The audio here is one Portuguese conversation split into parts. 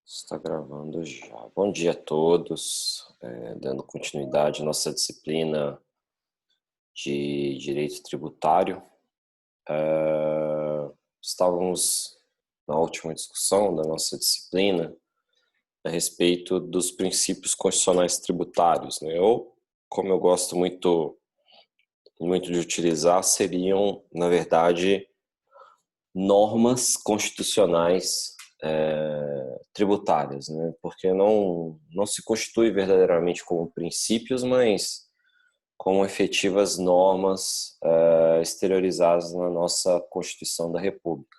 Está gravando já. Bom dia a todos, dando continuidade à nossa disciplina de direito tributário. Estávamos na última discussão da nossa disciplina a respeito dos princípios constitucionais tributários, né? Ou, como eu gosto muito de utilizar, seriam, na verdade, normas constitucionais tributárias, né? Porque não se constitui verdadeiramente como princípios, mas como efetivas normas exteriorizadas na nossa Constituição da República.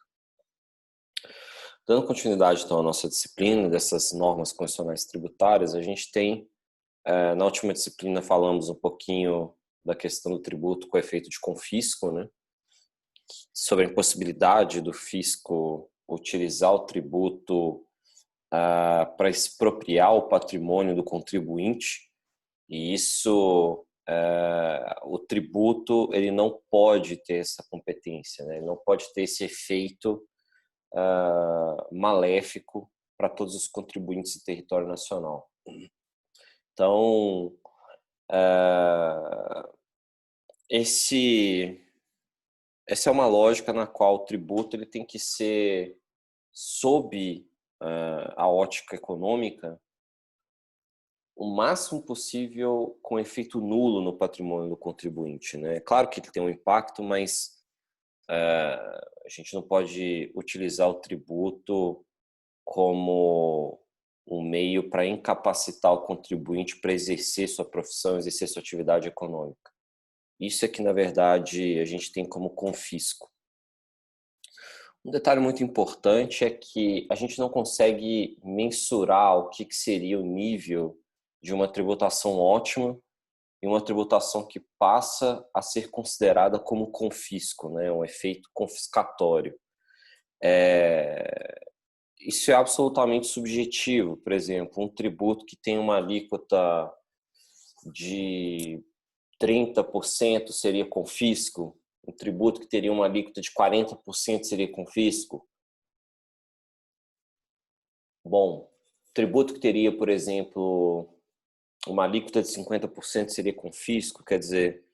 Dando continuidade, então, à nossa disciplina dessas normas constitucionais tributárias, a gente tem, na última disciplina, falamos um pouquinho da questão do tributo com efeito de confisco, né? Sobre a impossibilidade do fisco utilizar o tributo para expropriar o patrimônio do contribuinte, e isso, o tributo, ele não pode ter essa competência, né? Ele não pode ter esse efeito maléfico para todos os contribuintes do território nacional. Então, essa é uma lógica na qual o tributo ele tem que ser sob a ótica econômica o máximo possível com efeito nulo no patrimônio do contribuinte, né? Claro que ele tem um impacto, mas a gente não pode utilizar o tributo como um meio para incapacitar o contribuinte para exercer sua profissão, exercer sua atividade econômica. Isso é que, na verdade, a gente tem como confisco. Um detalhe muito importante é que a gente não consegue mensurar o que seria o nível de uma tributação ótima e uma tributação que passa a ser considerada como confisco, né? Um efeito confiscatório. Isso é absolutamente subjetivo. Por exemplo, um tributo que tem uma alíquota de 30% seria confisco, um tributo que teria uma alíquota de 40% seria confisco. Bom, tributo que teria, por exemplo, uma alíquota de 50% seria confisco, quer dizer,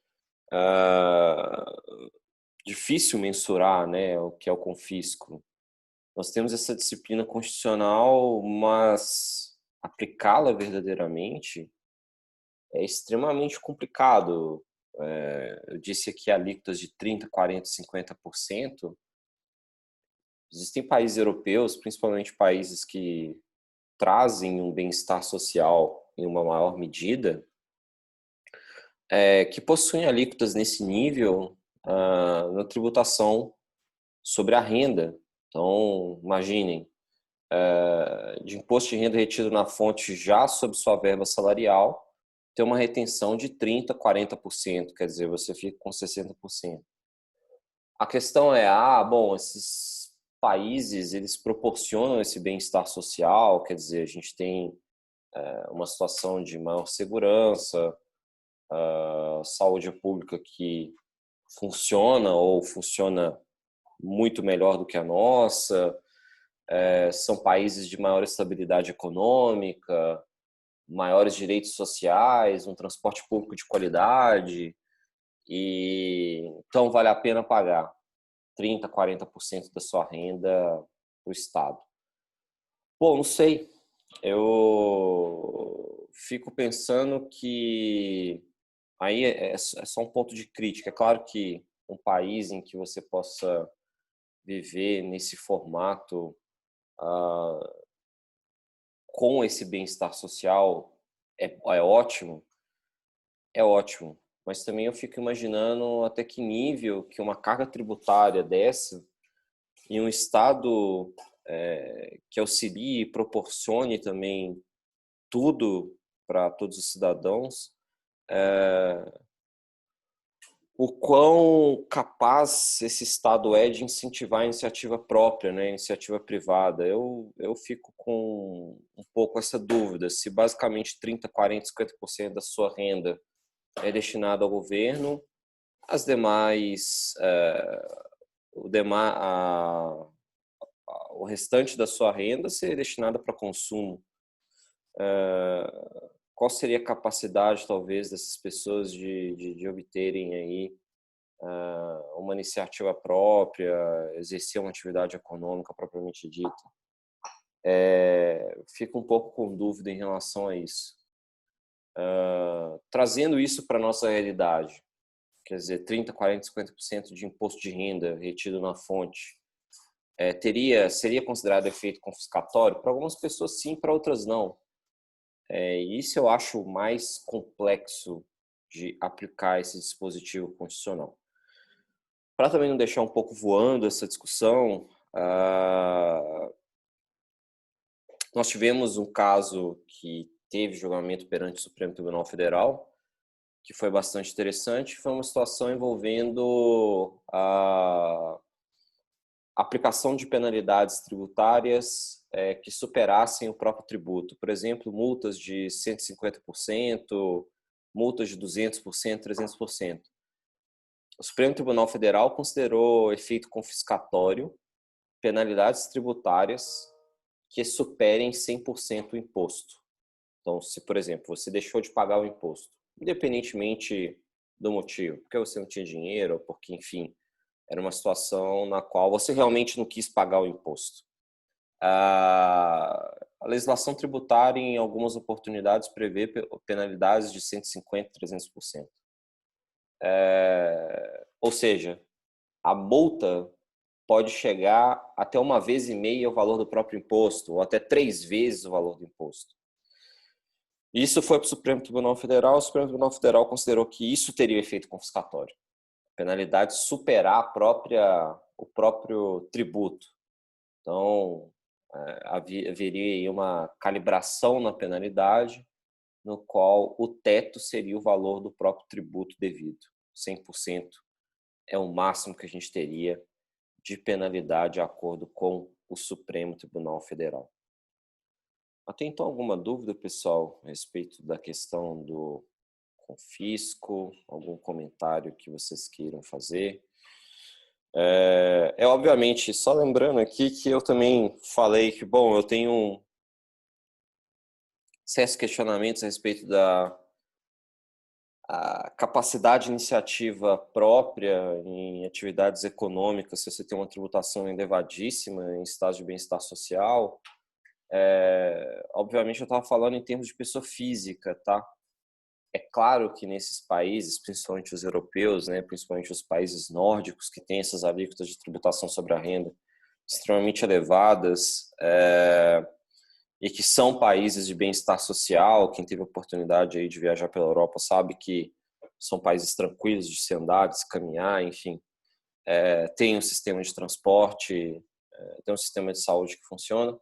difícil mensurar, né, o que é o confisco. Nós temos essa disciplina constitucional, mas aplicá-la verdadeiramente é extremamente complicado. Eu disse aqui alíquotas de 30%, 40%, 50%. Existem países europeus, principalmente países que trazem um bem-estar social em uma maior medida, que possuem alíquotas nesse nível na tributação sobre a renda. Então, imaginem, de imposto de renda retido na fonte já sob sua verba salarial, ter uma retenção de 30%, 40%, quer dizer, você fica com 60%. A questão é, bom, esses países, eles proporcionam esse bem-estar social, quer dizer, a gente tem uma situação de maior segurança, saúde pública que funciona ou funciona muito melhor do que a nossa, são países de maior estabilidade econômica, maiores direitos sociais, um transporte público de qualidade, e então vale a pena pagar 30%, 40% da sua renda para o Estado. Bom, não sei. Eu fico pensando que aí é só um ponto de crítica. É claro que um país em que você possa viver nesse formato com esse bem-estar social é ótimo, mas também eu fico imaginando até que nível que uma carga tributária dessa em um Estado que auxilie e proporcione também tudo para todos os cidadãos, o quão capaz esse Estado é de incentivar a iniciativa própria, né, a iniciativa privada. Eu fico com um pouco essa dúvida, se basicamente 30%, 40%, 50% da sua renda é destinado ao governo, as demais, o restante da sua renda ser destinada para consumo. Qual seria a capacidade, talvez, dessas pessoas de obterem aí uma iniciativa própria, exercer uma atividade econômica propriamente dita? Fico um pouco com dúvida em relação a isso. Trazendo isso para a nossa realidade, quer dizer, 30%, 40%, 50% de imposto de renda retido na fonte, seria considerado efeito confiscatório? Para algumas pessoas sim, para outras não. Isso eu acho mais complexo de aplicar esse dispositivo constitucional. Para também não deixar um pouco voando essa discussão, nós tivemos um caso que teve julgamento perante o Supremo Tribunal Federal, que foi bastante interessante. Foi uma situação envolvendo a aplicação de penalidades tributárias que superassem o próprio tributo. Por exemplo, multas de 150%, multas de 200%, 300%. O Supremo Tribunal Federal considerou efeito confiscatório penalidades tributárias que superem 100% o imposto. Então, se, por exemplo, você deixou de pagar o imposto, independentemente do motivo, porque você não tinha dinheiro, ou porque, enfim, era uma situação na qual você realmente não quis pagar o imposto. A legislação tributária, em algumas oportunidades, prevê penalidades de 150%, 300%. Ou seja, a multa pode chegar até 1,5 vezes o valor do próprio imposto, ou até 3 vezes o valor do imposto. Isso foi para o Supremo Tribunal Federal. O Supremo Tribunal Federal considerou que isso teria efeito confiscatório. A penalidade superar o próprio tributo. Então, haveria aí uma calibração na penalidade, no qual o teto seria o valor do próprio tributo devido. 100% é o máximo que a gente teria de penalidade de acordo com o Supremo Tribunal Federal. Tem então alguma dúvida, pessoal, a respeito da questão do confisco? Algum comentário que vocês queiram fazer? Obviamente, só lembrando aqui que eu também falei que, bom, eu tenho certos questionamentos a respeito da capacidade de iniciativa própria em atividades econômicas, se você tem uma tributação elevadíssima em estado de bem-estar social. Obviamente eu estava falando em termos de pessoa física, tá? É claro que nesses países, principalmente os europeus, né, principalmente os países nórdicos, que têm essas alíquotas de tributação sobre a renda extremamente elevadas, e que são países de bem-estar social. Quem teve a oportunidade aí de viajar pela Europa sabe que são países tranquilos de se andar, de se caminhar, enfim. Tem um sistema de transporte, tem um sistema de saúde que funciona.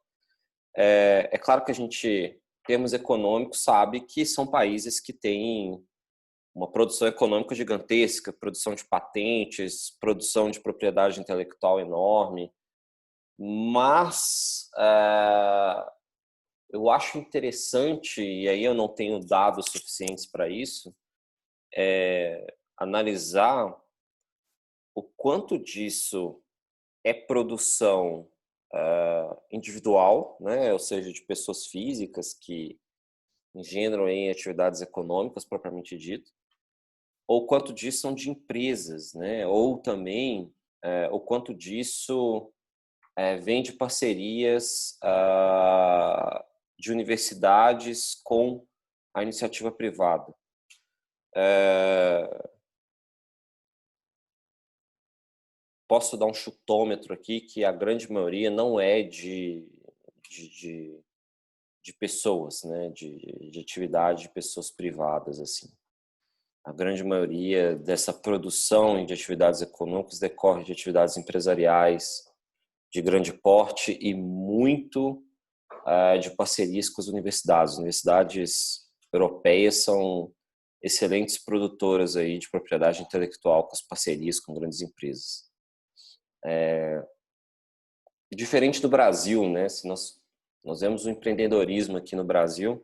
É claro que a gente, em termos econômicos, sabe que são países que têm uma produção econômica gigantesca, produção de patentes, produção de propriedade intelectual enorme, mas eu acho interessante, e aí eu não tenho dados suficientes para isso, analisar o quanto disso é produção individual, né? Ou seja, de pessoas físicas que engendram em atividades econômicas propriamente dito, ou quanto disso são de empresas, né? Ou também o quanto disso vem de parcerias de universidades com a iniciativa privada. Posso dar um chutômetro aqui que a grande maioria não é de pessoas, né? De atividade de pessoas privadas, assim. A grande maioria dessa produção de atividades econômicas decorre de atividades empresariais de grande porte e muito de parcerias com as universidades. Universidades europeias são excelentes produtoras aí de propriedade intelectual com as parcerias com grandes empresas. Diferente do Brasil, né? Se nós vemos o empreendedorismo aqui no Brasil,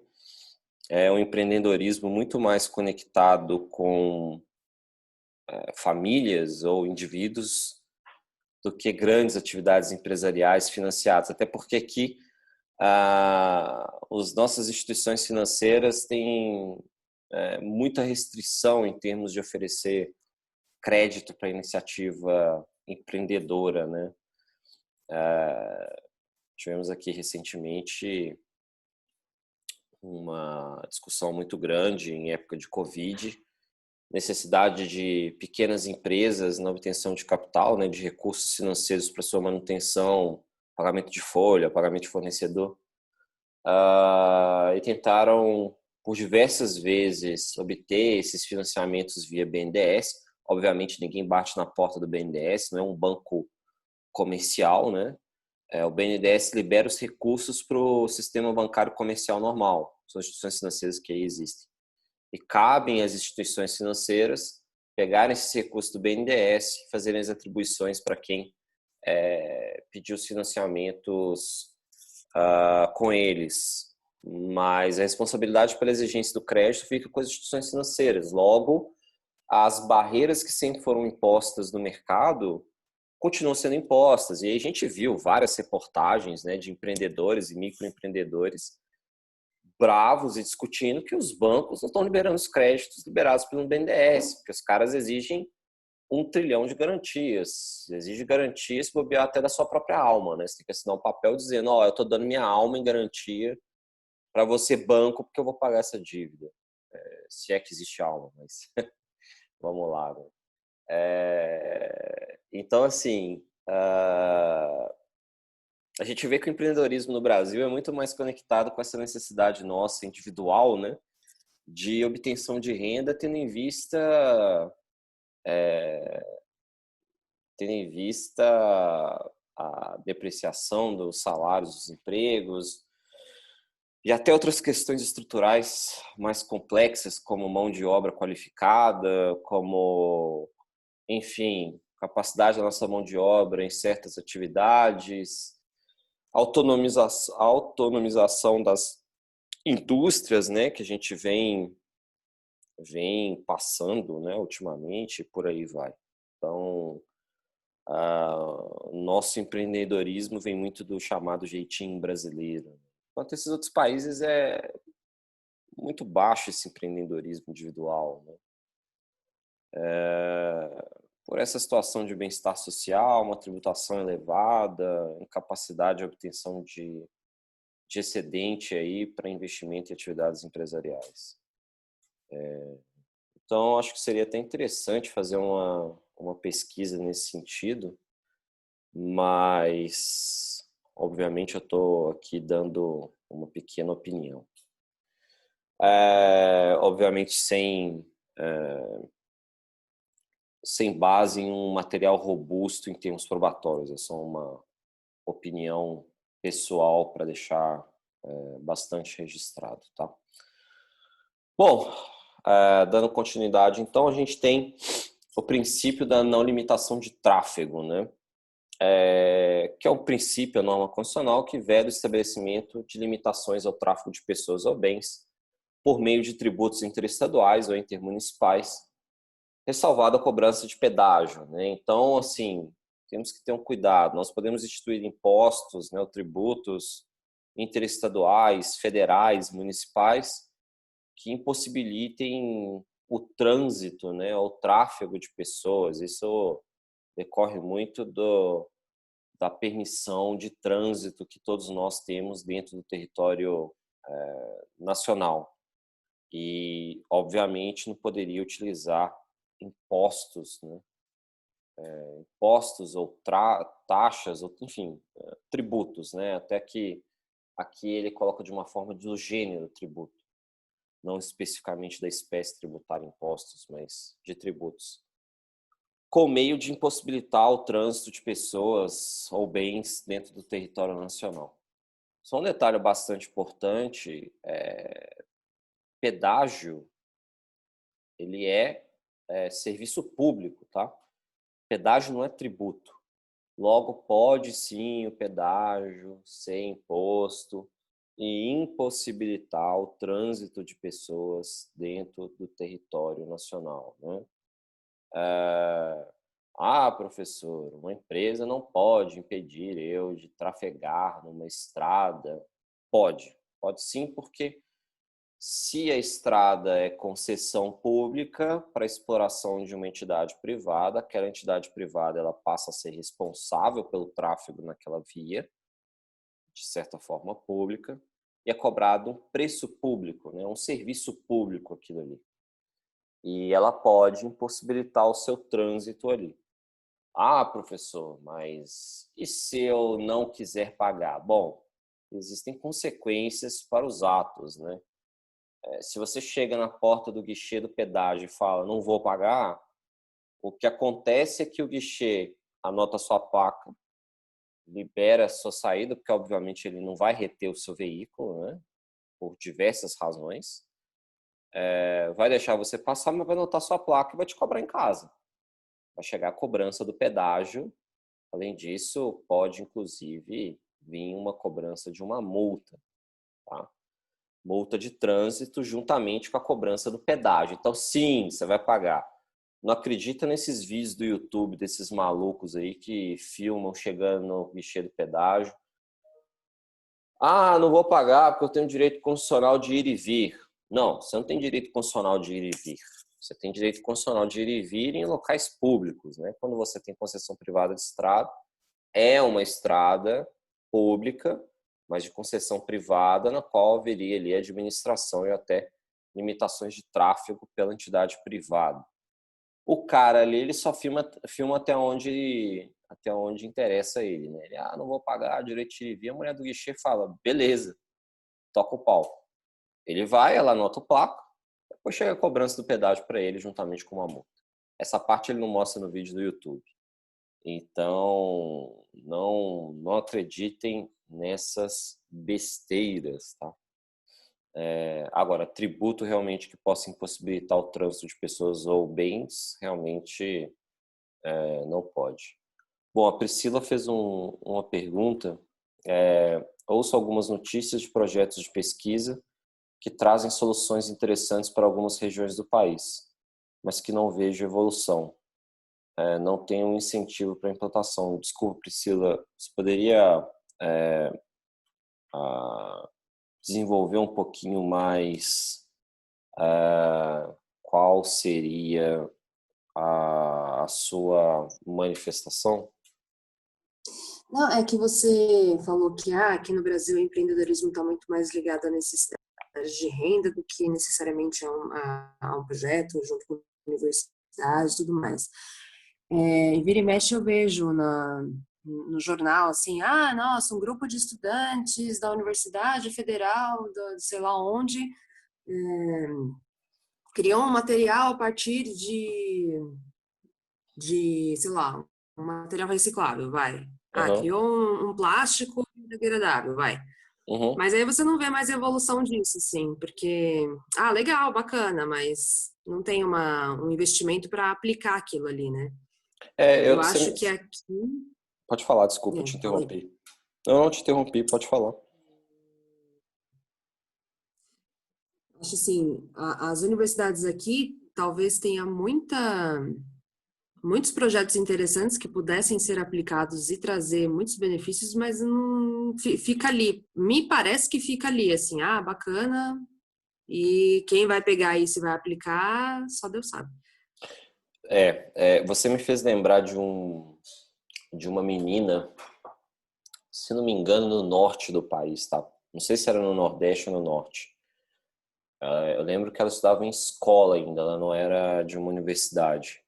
é um empreendedorismo muito mais conectado com famílias ou indivíduos do que grandes atividades empresariais financiadas, até porque aqui as nossas instituições financeiras têm muita restrição em termos de oferecer crédito para iniciativa empreendedora, né? Tivemos aqui recentemente uma discussão muito grande em época de Covid, necessidade de pequenas empresas na obtenção de capital, né, de recursos financeiros para sua manutenção, pagamento de folha, pagamento de fornecedor, e tentaram por diversas vezes obter esses financiamentos via BNDES. Obviamente ninguém bate na porta do BNDES, não é um banco comercial, né? O BNDES libera os recursos para o sistema bancário comercial normal, são instituições financeiras que aí existem. E cabem às instituições financeiras pegarem esses recursos do BNDES e fazerem as atribuições para quem pediu os financiamentos com eles. Mas a responsabilidade pela exigência do crédito fica com as instituições financeiras. Logo, as barreiras que sempre foram impostas no mercado continuam sendo impostas. E aí a gente viu várias reportagens, né, de empreendedores e microempreendedores bravos e discutindo que os bancos não estão liberando os créditos liberados pelo BNDES, porque os caras exigem 1 trilhão de garantias. Exige garantias se bobear até da sua própria alma, né? Você tem que assinar um papel dizendo, eu estou dando minha alma em garantia para você, banco, porque eu vou pagar essa dívida. Se é que existe alma, mas vamos lá, né? Então, assim, a gente vê que o empreendedorismo no Brasil é muito mais conectado com essa necessidade nossa individual, né, de obtenção de renda, tendo em vista a depreciação dos salários, dos empregos e até outras questões estruturais mais complexas, como mão de obra qualificada, como, enfim, capacidade da nossa mão de obra em certas atividades, autonomização das indústrias, né, que a gente vem passando, né, ultimamente, e por aí vai. Então, nosso empreendedorismo vem muito do chamado jeitinho brasileiro. Enquanto esses outros países é muito baixo esse empreendedorismo individual, né? Por essa situação de bem-estar social, uma tributação elevada, incapacidade de obtenção de excedente aí para investimento em atividades empresariais. Então, acho que seria até interessante fazer uma pesquisa nesse sentido, mas, obviamente, eu estou aqui dando uma pequena opinião. Obviamente, sem base em um material robusto em termos probatórios. É só uma opinião pessoal para deixar bastante registrado, tá? Bom, dando continuidade, então, a gente tem o princípio da não limitação de tráfego, né? Que é o princípio, a norma constitucional, que veda o estabelecimento de limitações ao tráfego de pessoas ou bens por meio de tributos interestaduais ou intermunicipais, ressalvada a cobrança de pedágio, né? Então, assim, temos que ter um cuidado. Nós podemos instituir impostos, né, ou tributos interestaduais, federais, municipais, que impossibilitem o trânsito, né, o tráfego de pessoas. Isso decorre muito da permissão de trânsito que todos nós temos dentro do território nacional. E, obviamente, não poderia utilizar impostos, né, impostos ou taxas, ou, enfim, tributos, né, até que aqui ele coloca de uma forma do gênero tributo, não especificamente da espécie tributária impostos, mas de tributos, com meio de impossibilitar o trânsito de pessoas ou bens dentro do território nacional. Só um detalhe bastante importante, pedágio, ele é serviço público, tá? Pedágio não é tributo. Logo, pode sim o pedágio ser imposto e impossibilitar o trânsito de pessoas dentro do território nacional, né? Ah, professor, uma empresa não pode impedir eu de trafegar numa estrada. Pode sim, porque se a estrada é concessão pública para exploração de uma entidade privada, aquela entidade privada ela passa a ser responsável pelo tráfego naquela via, de certa forma pública, e é cobrado um preço público, né, um serviço público aquilo ali. E ela pode impossibilitar o seu trânsito ali. Ah, professor, mas e se eu não quiser pagar? Bom, existem consequências para os atos, né? Se você chega na porta do guichê do pedágio e fala, não vou pagar, o que acontece é que o guichê anota sua placa, libera a sua saída, porque obviamente ele não vai reter o seu veículo, né? Por diversas razões. Vai deixar você passar, mas vai anotar sua placa e vai te cobrar em casa. Vai chegar a cobrança do pedágio. Além disso, pode inclusive vir uma cobrança de uma multa, tá? Multa de trânsito juntamente com a cobrança do pedágio. Então, sim, você vai pagar. Não acredita nesses vídeos do YouTube desses malucos aí que filmam chegando no guichê do pedágio. Ah, não vou pagar porque eu tenho direito constitucional de ir e vir. Não, você não tem direito constitucional de ir e vir. Você tem direito constitucional de ir e vir em locais públicos, né? Quando você tem concessão privada de estrada, é uma estrada pública, mas de concessão privada, na qual haveria ali administração e até limitações de tráfego pela entidade privada. O cara ali, ele só filma até onde interessa ele, né? Ele, não vou pagar direito de vir. A mulher do guichê fala, beleza, toca o pau. Ele vai, ela anota o placo, depois chega a cobrança do pedágio para ele, juntamente com uma multa. Essa parte ele não mostra no vídeo do YouTube. Então, não acreditem nessas besteiras, tá? Agora, tributo realmente que possa impossibilitar o trânsito de pessoas ou bens, realmente não pode. Bom, a Priscila fez uma pergunta. Ouço algumas notícias de projetos de pesquisa que trazem soluções interessantes para algumas regiões do país, mas que não vejo evolução. Não tem um incentivo para a implantação. Desculpa, Priscila, você poderia desenvolver um pouquinho mais qual seria a sua manifestação? Não, é que você falou que aqui no Brasil o empreendedorismo está muito mais ligado à necessidade de renda do que necessariamente a um projeto junto com a universidade e tudo mais. E vira e mexe eu vejo no jornal assim, nossa, um grupo de estudantes da Universidade Federal, sei lá onde, criou um material a partir sei lá, um material reciclável, vai. Uhum. Criou um plástico degradável, vai. Uhum. Mas aí você não vê mais evolução disso, assim, porque, legal, bacana, mas não tem um investimento para aplicar aquilo ali, né? Eu acho que aqui. Pode falar, desculpa, te Falei. interrompi. Eu não te interrompi, pode falar. Acho assim, as universidades aqui talvez tenha muitos projetos interessantes que pudessem ser aplicados e trazer muitos benefícios, mas não fica ali. Me parece que fica ali, assim, bacana, e quem vai pegar isso e vai aplicar, só Deus sabe. Você me fez lembrar de uma menina, se não me engano, no norte do país, tá? Não sei se era no Nordeste ou no Norte. Eu lembro que ela estudava em escola ainda, ela não era de uma universidade.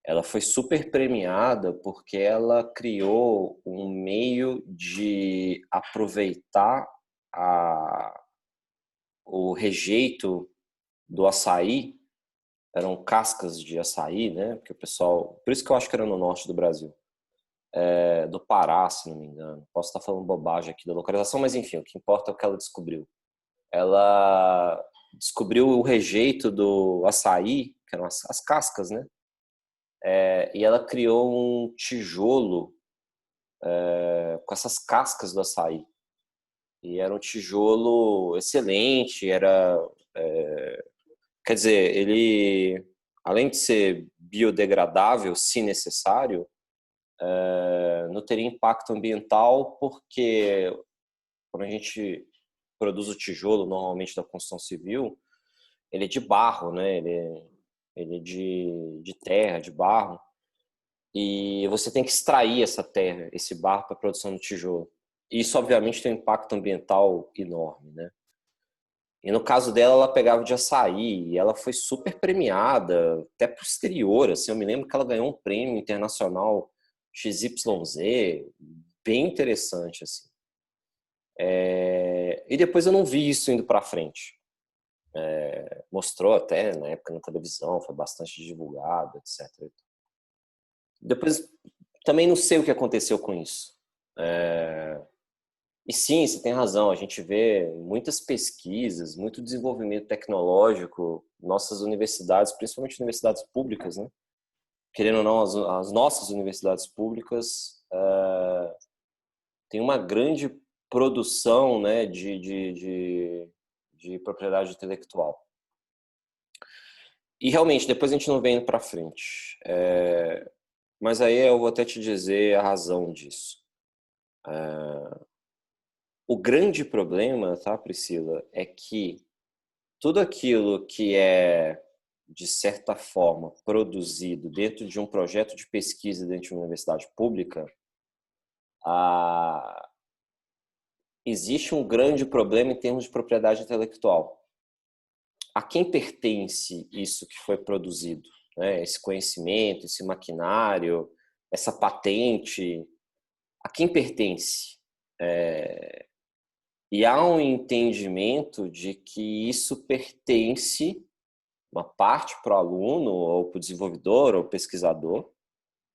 Ela foi super premiada porque ela criou um meio de aproveitar o rejeito do açaí. Eram cascas de açaí, né? Porque o pessoal, por isso que eu acho que era no norte do Brasil, do Pará, se não me engano. Posso estar falando bobagem aqui da localização, mas enfim, o que importa é o que ela descobriu. Ela descobriu o rejeito do açaí, que eram as cascas, né? E ela criou um tijolo com essas cascas do açaí. E era um tijolo excelente, quer dizer, ele além de ser biodegradável, se necessário, não teria impacto ambiental, porque quando a gente produz o tijolo, normalmente da construção civil, ele é de barro, né? Ele é de terra, de barro. E você tem que extrair essa terra, esse barro para a produção do tijolo. Isso, obviamente, tem um impacto ambiental enorme, né? E no caso dela, ela pegava de açaí e ela foi super premiada, até pro exterior, assim. Eu me lembro que ela ganhou um prêmio internacional XYZ, bem interessante, assim. E depois eu não vi isso indo para frente. Mostrou até na época na televisão, foi bastante divulgado, etc. Depois também não sei o que aconteceu com isso. E sim, você tem razão, a gente vê muitas pesquisas, muito desenvolvimento tecnológico, nossas universidades, principalmente universidades públicas, né? Querendo ou não, as nossas universidades públicas têm uma grande produção, né, de propriedade intelectual. E realmente, depois a gente não vem indo para frente. Mas aí eu vou até te dizer a razão disso. O grande problema, tá, Priscila, é que tudo aquilo que é, de certa forma, produzido dentro de um projeto de pesquisa dentro de uma universidade pública, existe um grande problema em termos de propriedade intelectual. A quem pertence isso que foi produzido? Né? Esse conhecimento, esse maquinário, essa patente, a quem pertence? E há um entendimento de que isso pertence, uma parte para o aluno, ou para o desenvolvedor, ou pesquisador,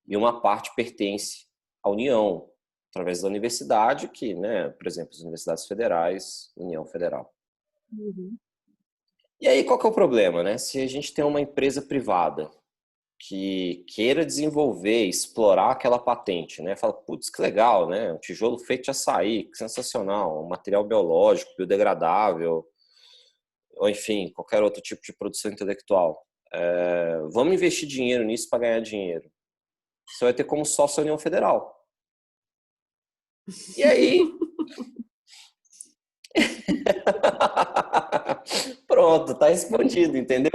e uma parte pertence à União, através da universidade, que, né, por exemplo, as universidades federais, União Federal. Uhum. E aí, qual que é o problema, né? Se a gente tem uma empresa privada que queira desenvolver, explorar aquela patente, né? Fala, putz, que legal, né? Um tijolo feito de açaí, que sensacional, um material biológico, biodegradável, ou enfim, qualquer outro tipo de produção intelectual. Vamos investir dinheiro nisso para ganhar dinheiro. Você vai ter como sócio a União Federal. E aí? Pronto, tá respondido, entendeu?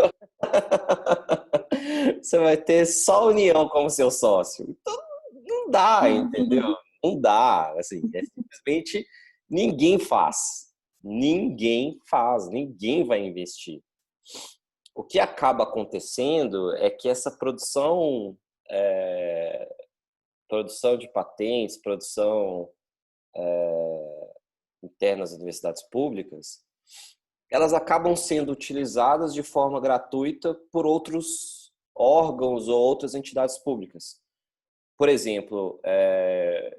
Você vai ter só a União como seu sócio. Então, não dá, entendeu? Não dá, assim, simplesmente ninguém faz. Ninguém faz, ninguém vai investir. O que acaba acontecendo é que essa produção de patentes, produção interna às universidades públicas, elas acabam sendo utilizadas de forma gratuita por outros órgãos ou outras entidades públicas. Por exemplo,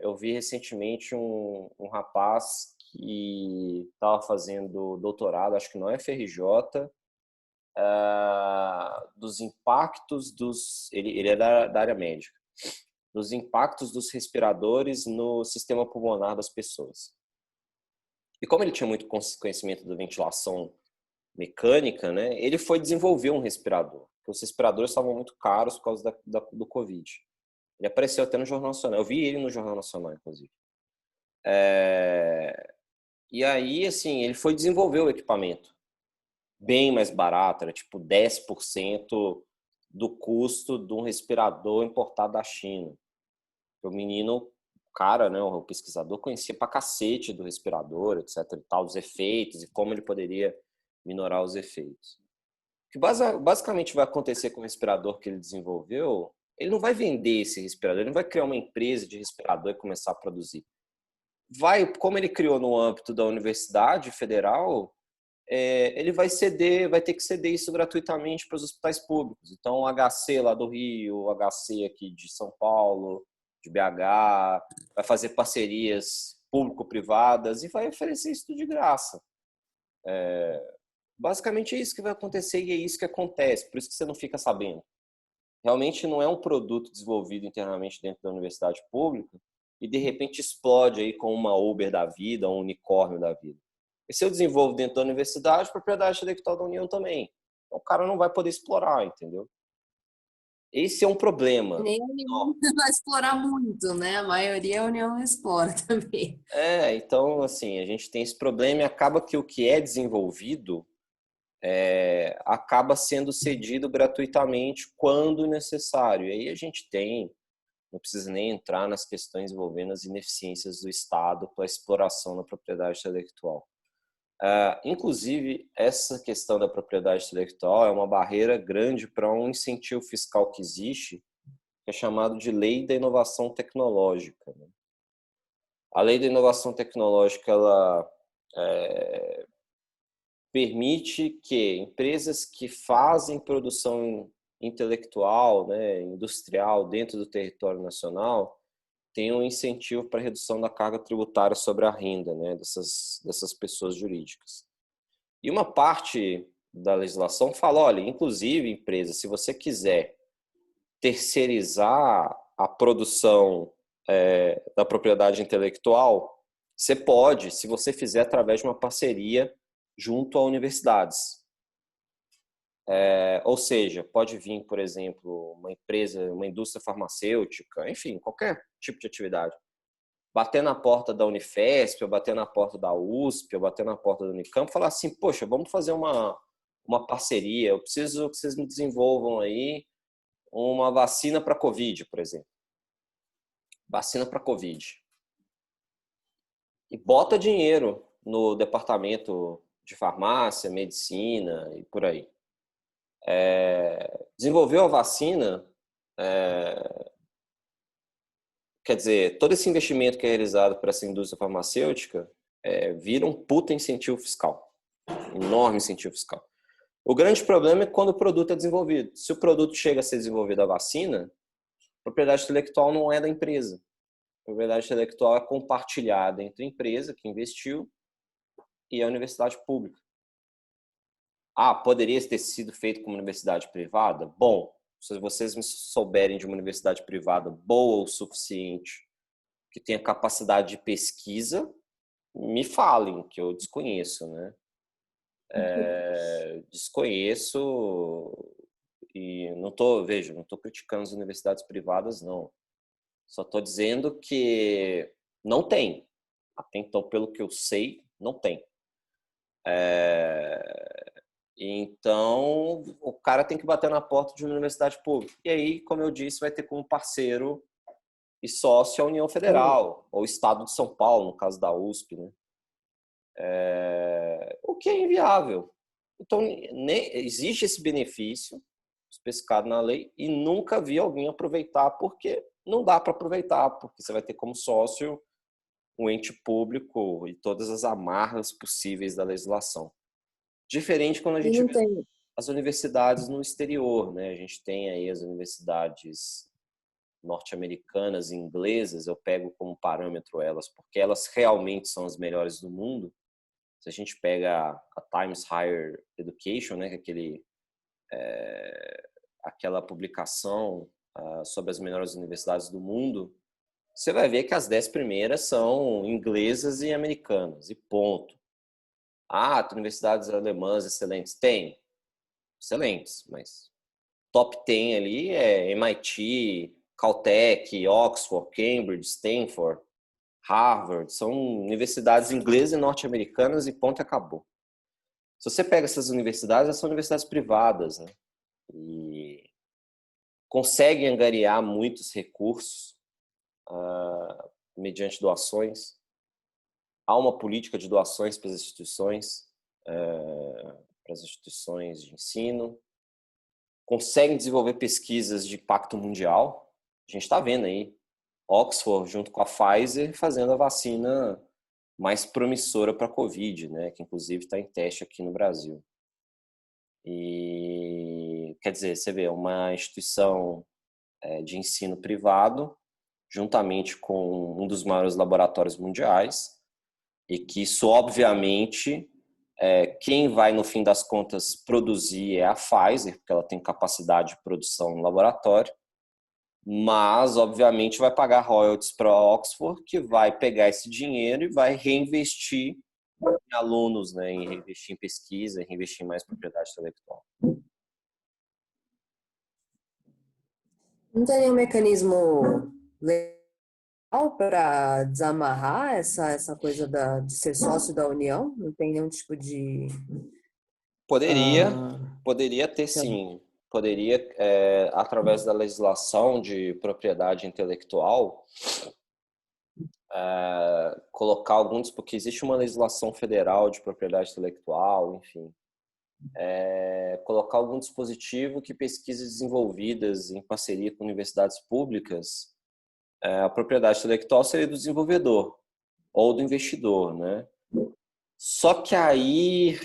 eu vi recentemente um rapaz que estava fazendo doutorado, acho que não é FRJ, dos impactos ele é da área médica, dos impactos dos respiradores no sistema pulmonar das pessoas. E como ele tinha muito conhecimento da ventilação mecânica, né, ele foi desenvolver um respirador, porque os respiradores estavam muito caros por causa do Covid. Ele apareceu até no Jornal Nacional. Eu vi ele no Jornal Nacional, inclusive. E aí, assim, ele foi desenvolver o equipamento. Bem mais barato, era tipo 10% do custo de um respirador importado da China. O menino, o cara, né, o pesquisador, conhecia pra cacete do respirador, etc. e tal, os efeitos e como ele poderia minorar os efeitos. O que basicamente vai acontecer com o respirador que ele desenvolveu, ele não vai vender esse respirador, ele não vai criar uma empresa de respirador e começar a produzir. Como ele criou no âmbito da Universidade Federal, ele vai ter que ceder isso gratuitamente para os hospitais públicos. Então, o HC lá do Rio, o HC aqui de São Paulo, de BH, vai fazer parcerias público-privadas e vai oferecer isso tudo de graça. Basicamente é isso que vai acontecer e é isso que acontece, por isso que você não fica sabendo. Realmente não é um produto desenvolvido internamente dentro da universidade pública e de repente explode aí com uma Uber da vida, um unicórnio da vida. E se eu desenvolvo dentro da universidade, propriedade intelectual da União também. Então o cara não vai poder explorar, entendeu? Esse é um problema. Nem a União vai explorar muito, né? A maioria a União não explora também. Então, assim, a gente tem esse problema e acaba que o que é desenvolvido acaba sendo cedido gratuitamente quando necessário. E aí a gente tem, não precisa nem entrar nas questões envolvendo as ineficiências do Estado para a exploração da propriedade intelectual. Inclusive, essa questão da propriedade intelectual é uma barreira grande para um incentivo fiscal que existe, que é chamado de Lei da Inovação Tecnológica. A Lei da Inovação Tecnológica, ela permite que empresas que fazem produção intelectual, né, industrial dentro do território nacional tenham um incentivo para redução da carga tributária sobre a renda, né, dessas pessoas jurídicas. E uma parte da legislação fala, olha, inclusive, empresa, se você quiser terceirizar a produção da propriedade intelectual, você pode, se você fizer através de uma parceria junto a universidades. Ou seja, pode vir, por exemplo, uma empresa, uma indústria farmacêutica, enfim, qualquer tipo de atividade, bater na porta da Unifesp, ou bater na porta da USP, ou bater na porta da Unicamp, falar assim, poxa, vamos fazer uma parceria, eu preciso que vocês me desenvolvam aí uma vacina para Covid, por exemplo. Vacina para Covid. E bota dinheiro no departamento de farmácia, medicina e por aí. Desenvolveu a vacina, quer dizer, todo esse investimento que é realizado para essa indústria farmacêutica vira um puta incentivo fiscal. Um enorme incentivo fiscal. O grande problema é quando o produto é desenvolvido. Se o produto chega a ser desenvolvido a vacina, a propriedade intelectual não é da empresa. A propriedade intelectual é compartilhada entre a empresa que investiu e a universidade pública. Poderia ter sido feito como universidade privada? Bom, se vocês me souberem de uma universidade privada boa o suficiente, que tenha capacidade de pesquisa, me falem, que eu desconheço, né? Desconheço e não estou criticando as universidades privadas, não. Só estou dizendo que não tem. Até então, pelo que eu sei, não tem. Então, o cara tem que bater na porta de uma universidade pública. E aí, como eu disse, vai ter como parceiro e sócio a União Federal, ou o Estado de São Paulo, no caso da USP, né? O que é inviável. Então, existe esse benefício especificado na lei e nunca vi alguém aproveitar, porque não dá para aproveitar, porque você vai ter como sócio um ente público e todas as amarras possíveis da legislação. Diferente quando a E gente não vê tem. as universidades no exterior, né? A gente tem aí as universidades norte-americanas e inglesas, eu pego como parâmetro elas, porque elas realmente são as melhores do mundo. Se a gente pega a Times Higher Education, né, que é aquela publicação sobre as melhores universidades do mundo, você vai ver que as 10 primeiras são inglesas e americanas, e ponto. Tem universidades alemãs excelentes? Tem, excelentes, mas top 10 ali é MIT, Caltech, Oxford, Cambridge, Stanford, Harvard, são universidades inglesas e norte-americanas e ponto, acabou. Se você pega essas universidades, elas são universidades privadas, né? E conseguem angariar muitos recursos mediante doações. Há uma política de doações para as instituições de ensino. Conseguem desenvolver pesquisas de impacto mundial. A gente está vendo aí Oxford junto com a Pfizer fazendo a vacina mais promissora para a Covid, né? Que inclusive está em teste aqui no Brasil. E quer dizer, você vê uma instituição de ensino privado, juntamente com um dos maiores laboratórios mundiais, e que isso, obviamente, quem vai, no fim das contas, produzir é a Pfizer, porque ela tem capacidade de produção no laboratório, mas, obviamente, vai pagar royalties para a Oxford, que vai pegar esse dinheiro e vai reinvestir em alunos, né, em reinvestir em pesquisa, em reinvestir em mais propriedade intelectual. Não tem nenhum mecanismo legal para desamarrar essa coisa de ser sócio da União? Não tem nenhum tipo de. Poderia, ah, poderia ter sei lá. sim. Poderia, através da legislação de propriedade intelectual, colocar alguns, porque existe uma legislação federal de propriedade intelectual, enfim, colocar algum dispositivo que pesquisas desenvolvidas em parceria com universidades públicas, a propriedade intelectual seria do desenvolvedor ou do investidor, né? Só que aí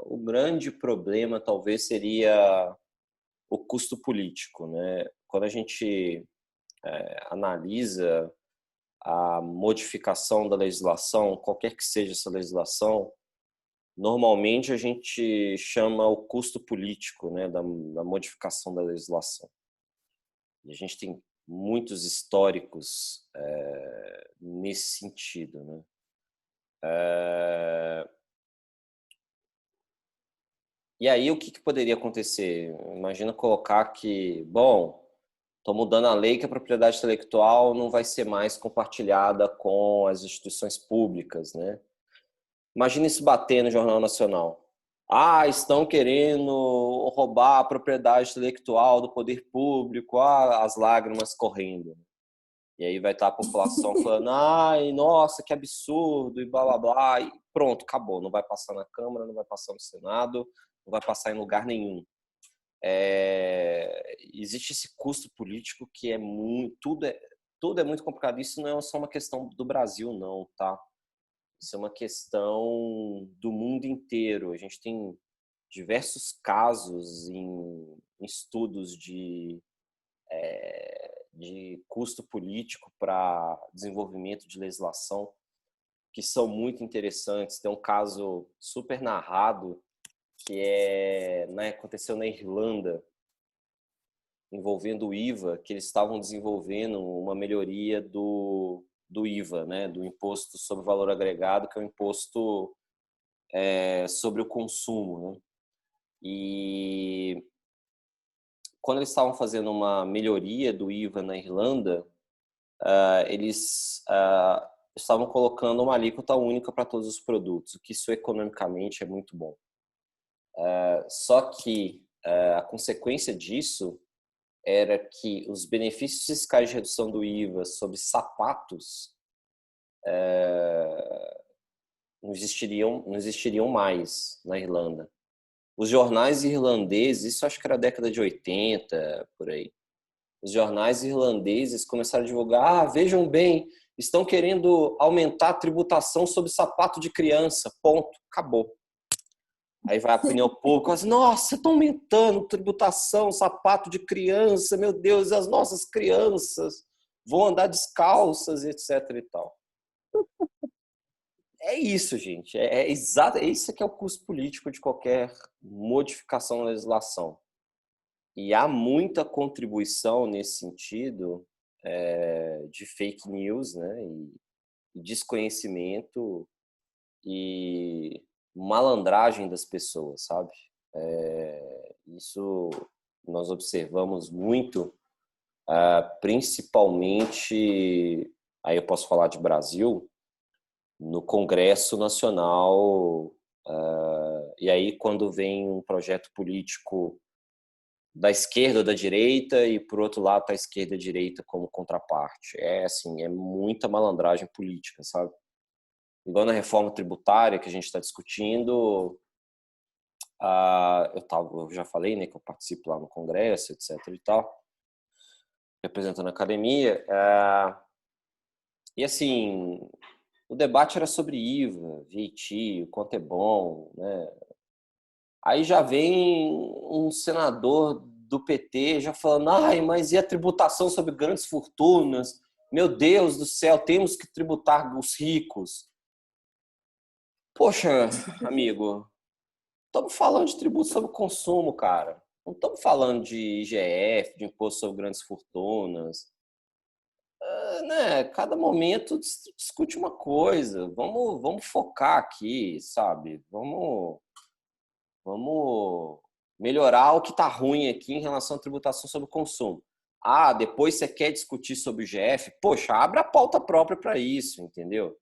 o grande problema talvez seria o custo político, né? Quando a gente analisa a modificação da legislação, qualquer que seja essa legislação, normalmente a gente chama o custo político, né, da modificação da legislação. E a gente tem muitos históricos nesse sentido, né? E aí o que poderia acontecer? Imagina colocar que, bom, estou mudando a lei que a propriedade intelectual não vai ser mais compartilhada com as instituições públicas, né? Imagina isso bater no Jornal Nacional. Ah, estão querendo roubar a propriedade intelectual do poder público, as lágrimas correndo. E aí vai estar a população falando, ai, nossa, que absurdo, e blá, blá, blá. E pronto, acabou. Não vai passar na Câmara, não vai passar no Senado, não vai passar em lugar nenhum. Existe esse custo político que é muito... Tudo é muito complicado. Isso não é só uma questão do Brasil, não, tá? Isso é uma questão do mundo inteiro. A gente tem diversos casos em estudos de custo político para desenvolvimento de legislação que são muito interessantes. Tem um caso super narrado que aconteceu na Irlanda, envolvendo o IVA, que eles estavam desenvolvendo uma melhoria do IVA, né, do Imposto sobre o Valor Agregado, que é o imposto sobre o consumo, né? E quando eles estavam fazendo uma melhoria do IVA na Irlanda, eles estavam colocando uma alíquota única para todos os produtos, o que isso economicamente é muito bom. Só que a consequência disso era que os benefícios fiscais de redução do IVA sobre sapatos não existiriam mais na Irlanda. Os jornais irlandeses, isso acho que era a década de 80, por aí. Os jornais irlandeses começaram a divulgar, vejam bem, estão querendo aumentar a tributação sobre sapato de criança, ponto, acabou. Aí vai a opinião pública, assim, nossa, estão aumentando tributação, sapato de criança, meu Deus, as nossas crianças vão andar descalças, etc e tal. É isso, gente. Exato. Esse que é o custo político de qualquer modificação na legislação. E há muita contribuição nesse sentido de fake news, né? E desconhecimento e malandragem das pessoas, sabe? Isso nós observamos muito, principalmente, aí eu posso falar de Brasil, no Congresso Nacional, e aí quando vem um projeto político da esquerda ou da direita e por outro lado tá a esquerda e a direita como contraparte. Assim, é muita malandragem política, sabe? Igual na reforma tributária que a gente está discutindo, eu já falei, né, que eu participo lá no Congresso, etc e tal, representando a academia, e assim, o debate era sobre IVA, VAT, o quanto é bom, né? Aí já vem um senador do PT já falando, ai, mas e a tributação sobre grandes fortunas? Meu Deus do céu, temos que tributar os ricos. Poxa, amigo, estamos falando de tributo sobre o consumo, cara. Não estamos falando de IGF, de imposto sobre grandes fortunas. Né? Cada momento discute uma coisa. Vamos focar aqui, sabe? Vamos melhorar o que está ruim aqui em relação à tributação sobre o consumo. Depois você quer discutir sobre o GF? Poxa, abre a pauta própria para isso, entendeu?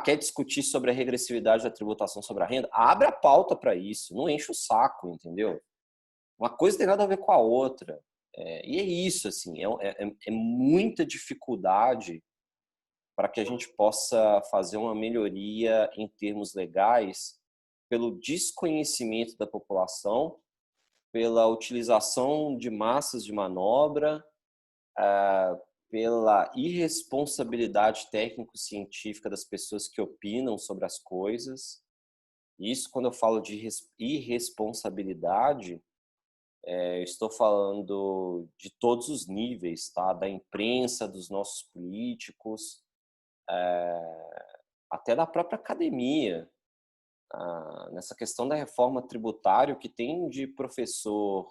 Quer discutir sobre a regressividade da tributação sobre a renda? Abre a pauta para isso, não enche o saco, entendeu? Uma coisa tem nada a ver com a outra. E é isso, assim, é muita dificuldade para que a gente possa fazer uma melhoria em termos legais pelo desconhecimento da população, pela utilização de massas de manobra, pela irresponsabilidade técnico-científica das pessoas que opinam sobre as coisas. Isso, quando eu falo de irresponsabilidade, eu estou falando de todos os níveis, tá? Da imprensa, dos nossos políticos, até da própria academia. Nessa questão da reforma tributária, o que tem de professor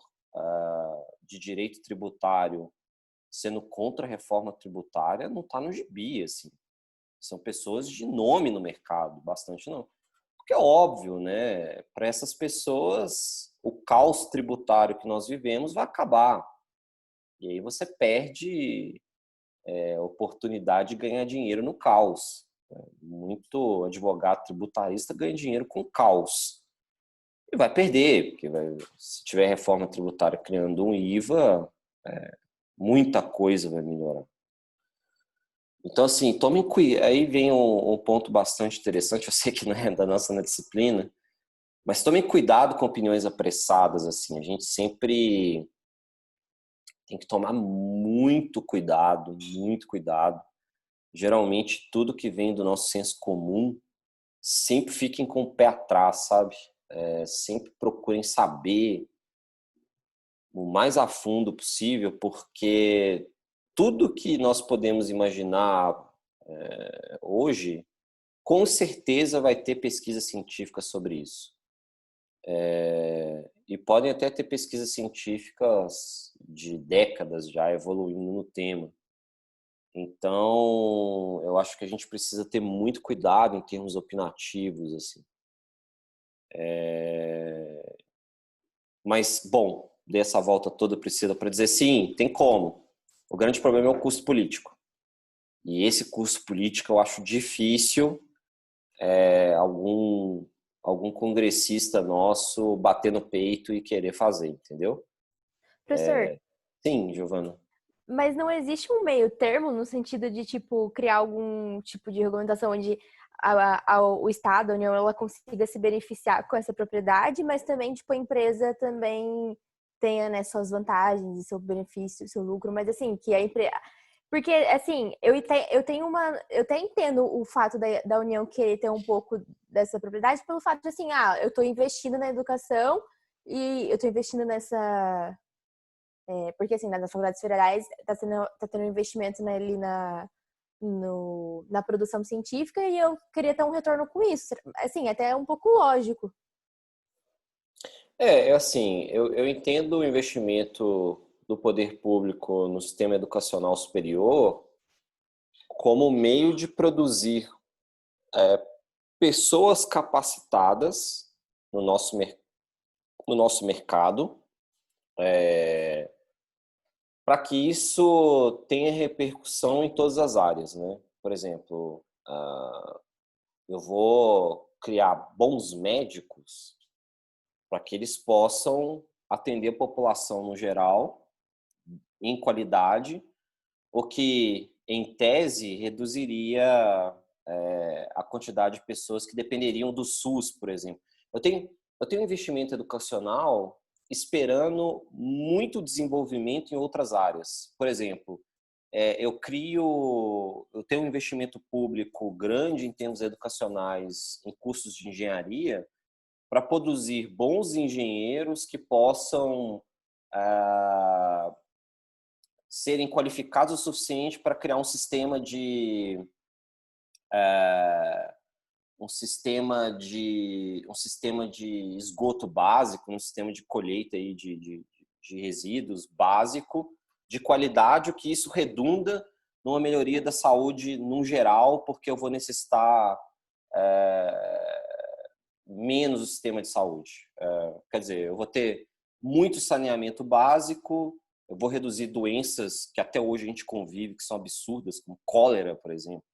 de direito tributário sendo contra a reforma tributária não está no gibi, assim. São pessoas de nome no mercado, bastante não. Porque é óbvio, né? Para essas pessoas, o caos tributário que nós vivemos vai acabar. E aí você perde a oportunidade de ganhar dinheiro no caos. Muito advogado tributarista ganha dinheiro com caos. E vai perder, porque se tiver reforma tributária criando um IVA, muita coisa vai melhorar. Então, assim, tomem cuidado. Aí vem um ponto bastante interessante, eu sei que não é da nossa disciplina, mas tomem cuidado com opiniões apressadas, assim. A gente sempre tem que tomar muito cuidado, muito cuidado. Geralmente, tudo que vem do nosso senso comum, sempre fiquem com o pé atrás, sabe? Sempre procurem saber o mais a fundo possível, porque tudo que nós podemos imaginar hoje, com certeza vai ter pesquisa científica sobre isso. E podem até ter pesquisas científicas de décadas já evoluindo no tema. Então, eu acho que a gente precisa ter muito cuidado em termos opinativos, assim. Mas, bom, dei essa volta toda, Priscila, para dizer sim, tem como. O grande problema é o custo político. E esse custo político eu acho difícil algum congressista nosso bater no peito e querer fazer, entendeu? Professor, Sim, Giovana. mas não existe um meio termo no sentido de, tipo, criar algum tipo de regulamentação onde o Estado, a União, ela consiga se beneficiar com essa propriedade, mas também, tipo, a empresa também tenha, né, suas vantagens, seu benefício, seu lucro, mas assim, que a empresa... Porque, assim, eu até entendo o fato da União querer ter um pouco dessa propriedade pelo fato de, assim, eu tô investindo na educação e eu tô investindo nessa... porque, assim, nas faculdades federais tá tendo um investimento, né, ali na produção científica e eu queria ter um retorno com isso. Assim, até um pouco lógico. Assim, eu entendo o investimento do poder público no sistema educacional superior como meio de produzir pessoas capacitadas no nosso mercado, para que isso tenha repercussão em todas as áreas, né? Por exemplo, eu vou criar bons médicos para que eles possam atender a população no geral, em qualidade, o que, em tese, reduziria a quantidade de pessoas que dependeriam do SUS, por exemplo. Eu tenho um investimento educacional esperando muito desenvolvimento em outras áreas. Por exemplo, eu tenho um investimento público grande em termos educacionais em cursos de engenharia para produzir bons engenheiros que possam serem qualificados o suficiente para criar um sistema de esgoto básico, um sistema de colheita aí de resíduos básico, de qualidade, o que isso redunda numa melhoria da saúde no geral, porque eu vou necessitar menos o sistema de saúde. Quer dizer, eu vou ter muito saneamento básico, eu vou reduzir doenças que até hoje a gente convive, que são absurdas, como cólera, por exemplo.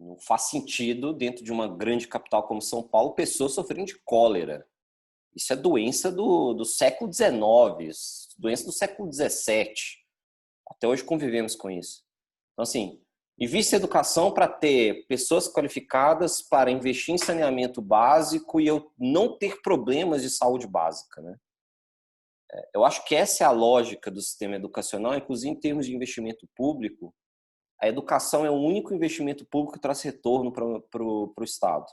Não faz sentido, dentro de uma grande capital como São Paulo, pessoas sofrerem de cólera. Isso é doença do século XIX, doença do século XVII. Até hoje convivemos com isso. Então, assim, invista em educação para ter pessoas qualificadas para investir em saneamento básico e eu não ter problemas de saúde básica, né? Eu acho que essa é a lógica do sistema educacional, inclusive em termos de investimento público. A educação é o único investimento público que traz retorno para o Estado.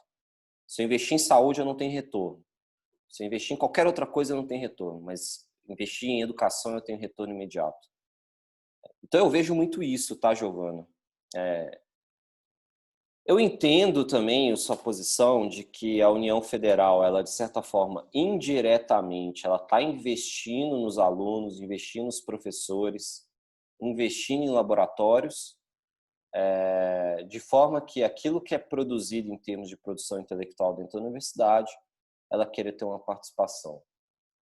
Se eu investir em saúde, eu não tenho retorno. Se eu investir em qualquer outra coisa, eu não tenho retorno. Mas investir em educação, eu tenho retorno imediato. Então, eu vejo muito isso, tá, Giovana? Eu entendo também a sua posição de que a União Federal, ela, de certa forma, indiretamente, ela está investindo nos alunos, investindo nos professores, investindo em laboratórios, de forma que aquilo que é produzido em termos de produção intelectual dentro da universidade, ela queira ter uma participação.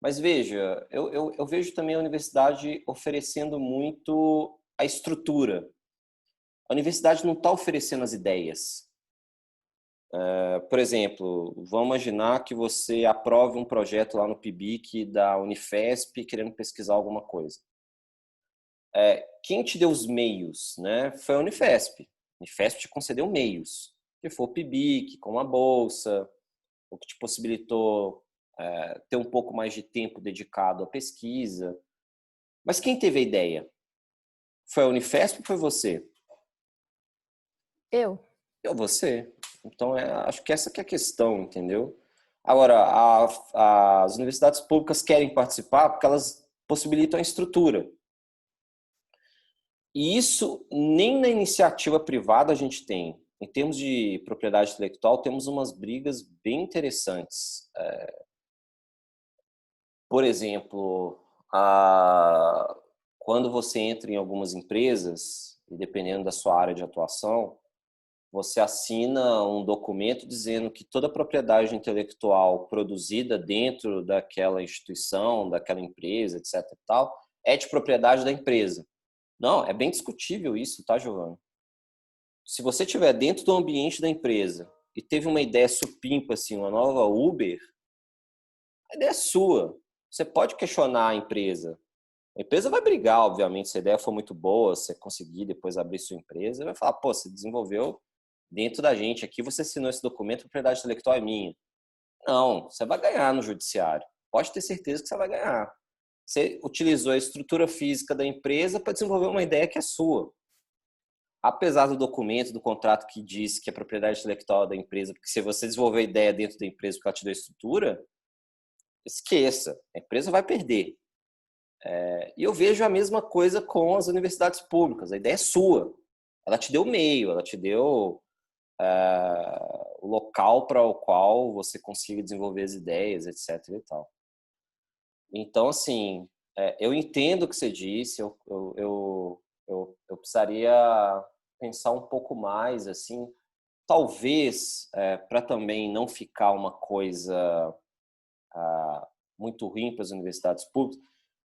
Mas veja, eu vejo também a universidade oferecendo muito a estrutura. A universidade não está oferecendo as ideias. Por exemplo, vamos imaginar que você aprove um projeto lá no PIBIC da Unifesp querendo pesquisar alguma coisa. Quem te deu os meios, né? Foi a Unifesp. A Unifesp te concedeu meios, que foi o PIBIC, com a bolsa, o que te possibilitou ter um pouco mais de tempo dedicado à pesquisa. Mas quem teve a ideia? Foi a Unifesp ou foi você? Eu. Você. Então, acho que essa que é a questão, entendeu? Agora, as universidades públicas querem participar porque elas possibilitam a estrutura. E isso nem na iniciativa privada a gente tem. Em termos de propriedade intelectual, temos umas brigas bem interessantes. Por exemplo, quando você entra em algumas empresas, e dependendo da sua área de atuação, você assina um documento dizendo que toda a propriedade intelectual produzida dentro daquela instituição, daquela empresa, etc. e tal, é de propriedade da empresa. Não, é bem discutível isso, tá, Giovana? Se você estiver dentro do ambiente da empresa e teve uma ideia supimpa, assim, uma nova Uber, a ideia é sua. Você pode questionar a empresa. A empresa vai brigar, obviamente, se a ideia for muito boa, se você conseguir depois abrir sua empresa, vai falar, pô, você desenvolveu dentro da gente aqui, você assinou esse documento, a propriedade intelectual é minha. Não, você vai ganhar no judiciário. Pode ter certeza que você vai ganhar. Você utilizou a estrutura física da empresa para desenvolver uma ideia que é sua. Apesar do documento, do contrato que diz que a propriedade intelectual é da empresa, porque se você desenvolver a ideia dentro da empresa porque ela te deu a estrutura, esqueça, a empresa vai perder. E eu vejo a mesma coisa com as universidades públicas. A ideia é sua. Ela te deu o meio, ela te deu o local para o qual você consiga desenvolver as ideias, etc. e tal. Então, assim, eu entendo o que você disse, eu precisaria pensar um pouco mais, assim, talvez, para também não ficar uma coisa muito ruim para as universidades públicas,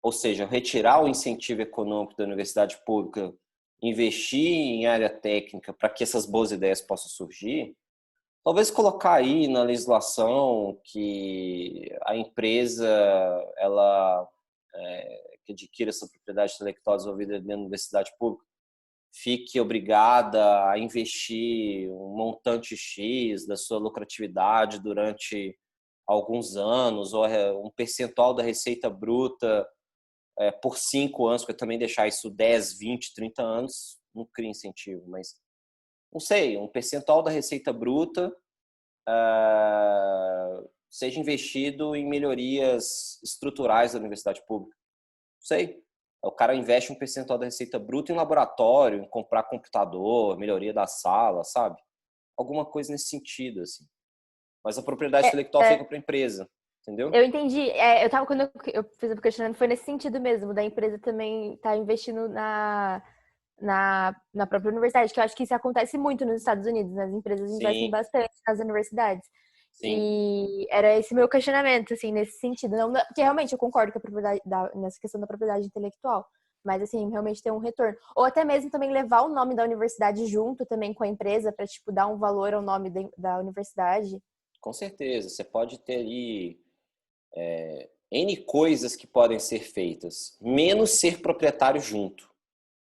ou seja, retirar o incentivo econômico da universidade pública, investir em área técnica para que essas boas ideias possam surgir, talvez colocar aí na legislação que a empresa ela que adquira essa propriedade intelectual desenvolvida dentro da universidade pública fique obrigada a investir um montante X da sua lucratividade durante alguns anos, ou um percentual da receita bruta por 5 anos, porque também deixar isso 10, 20, 30 anos não cria incentivo, mas não sei, um percentual da receita bruta seja investido em melhorias estruturais da universidade pública. Não sei. O cara investe um percentual da receita bruta em laboratório, em comprar computador, melhoria da sala, sabe? Alguma coisa nesse sentido, assim. Mas a propriedade intelectual fica para a empresa, entendeu? Eu entendi. Quando eu fiz o questionamento, foi nesse sentido mesmo, da empresa também estar investindo na própria universidade, que eu acho que isso acontece muito nos Estados Unidos, né? As empresas investem Sim, bastante nas universidades. sim. E era esse meu questionamento, assim, nesse sentido. Não, porque realmente eu concordo com a propriedade, nessa questão da propriedade intelectual. Mas, assim, realmente ter um retorno. Ou até mesmo também levar o nome da universidade junto também com a empresa para, tipo, dar um valor ao nome da universidade. Com certeza. Você pode ter ali N coisas que podem ser feitas, menos ser proprietário junto.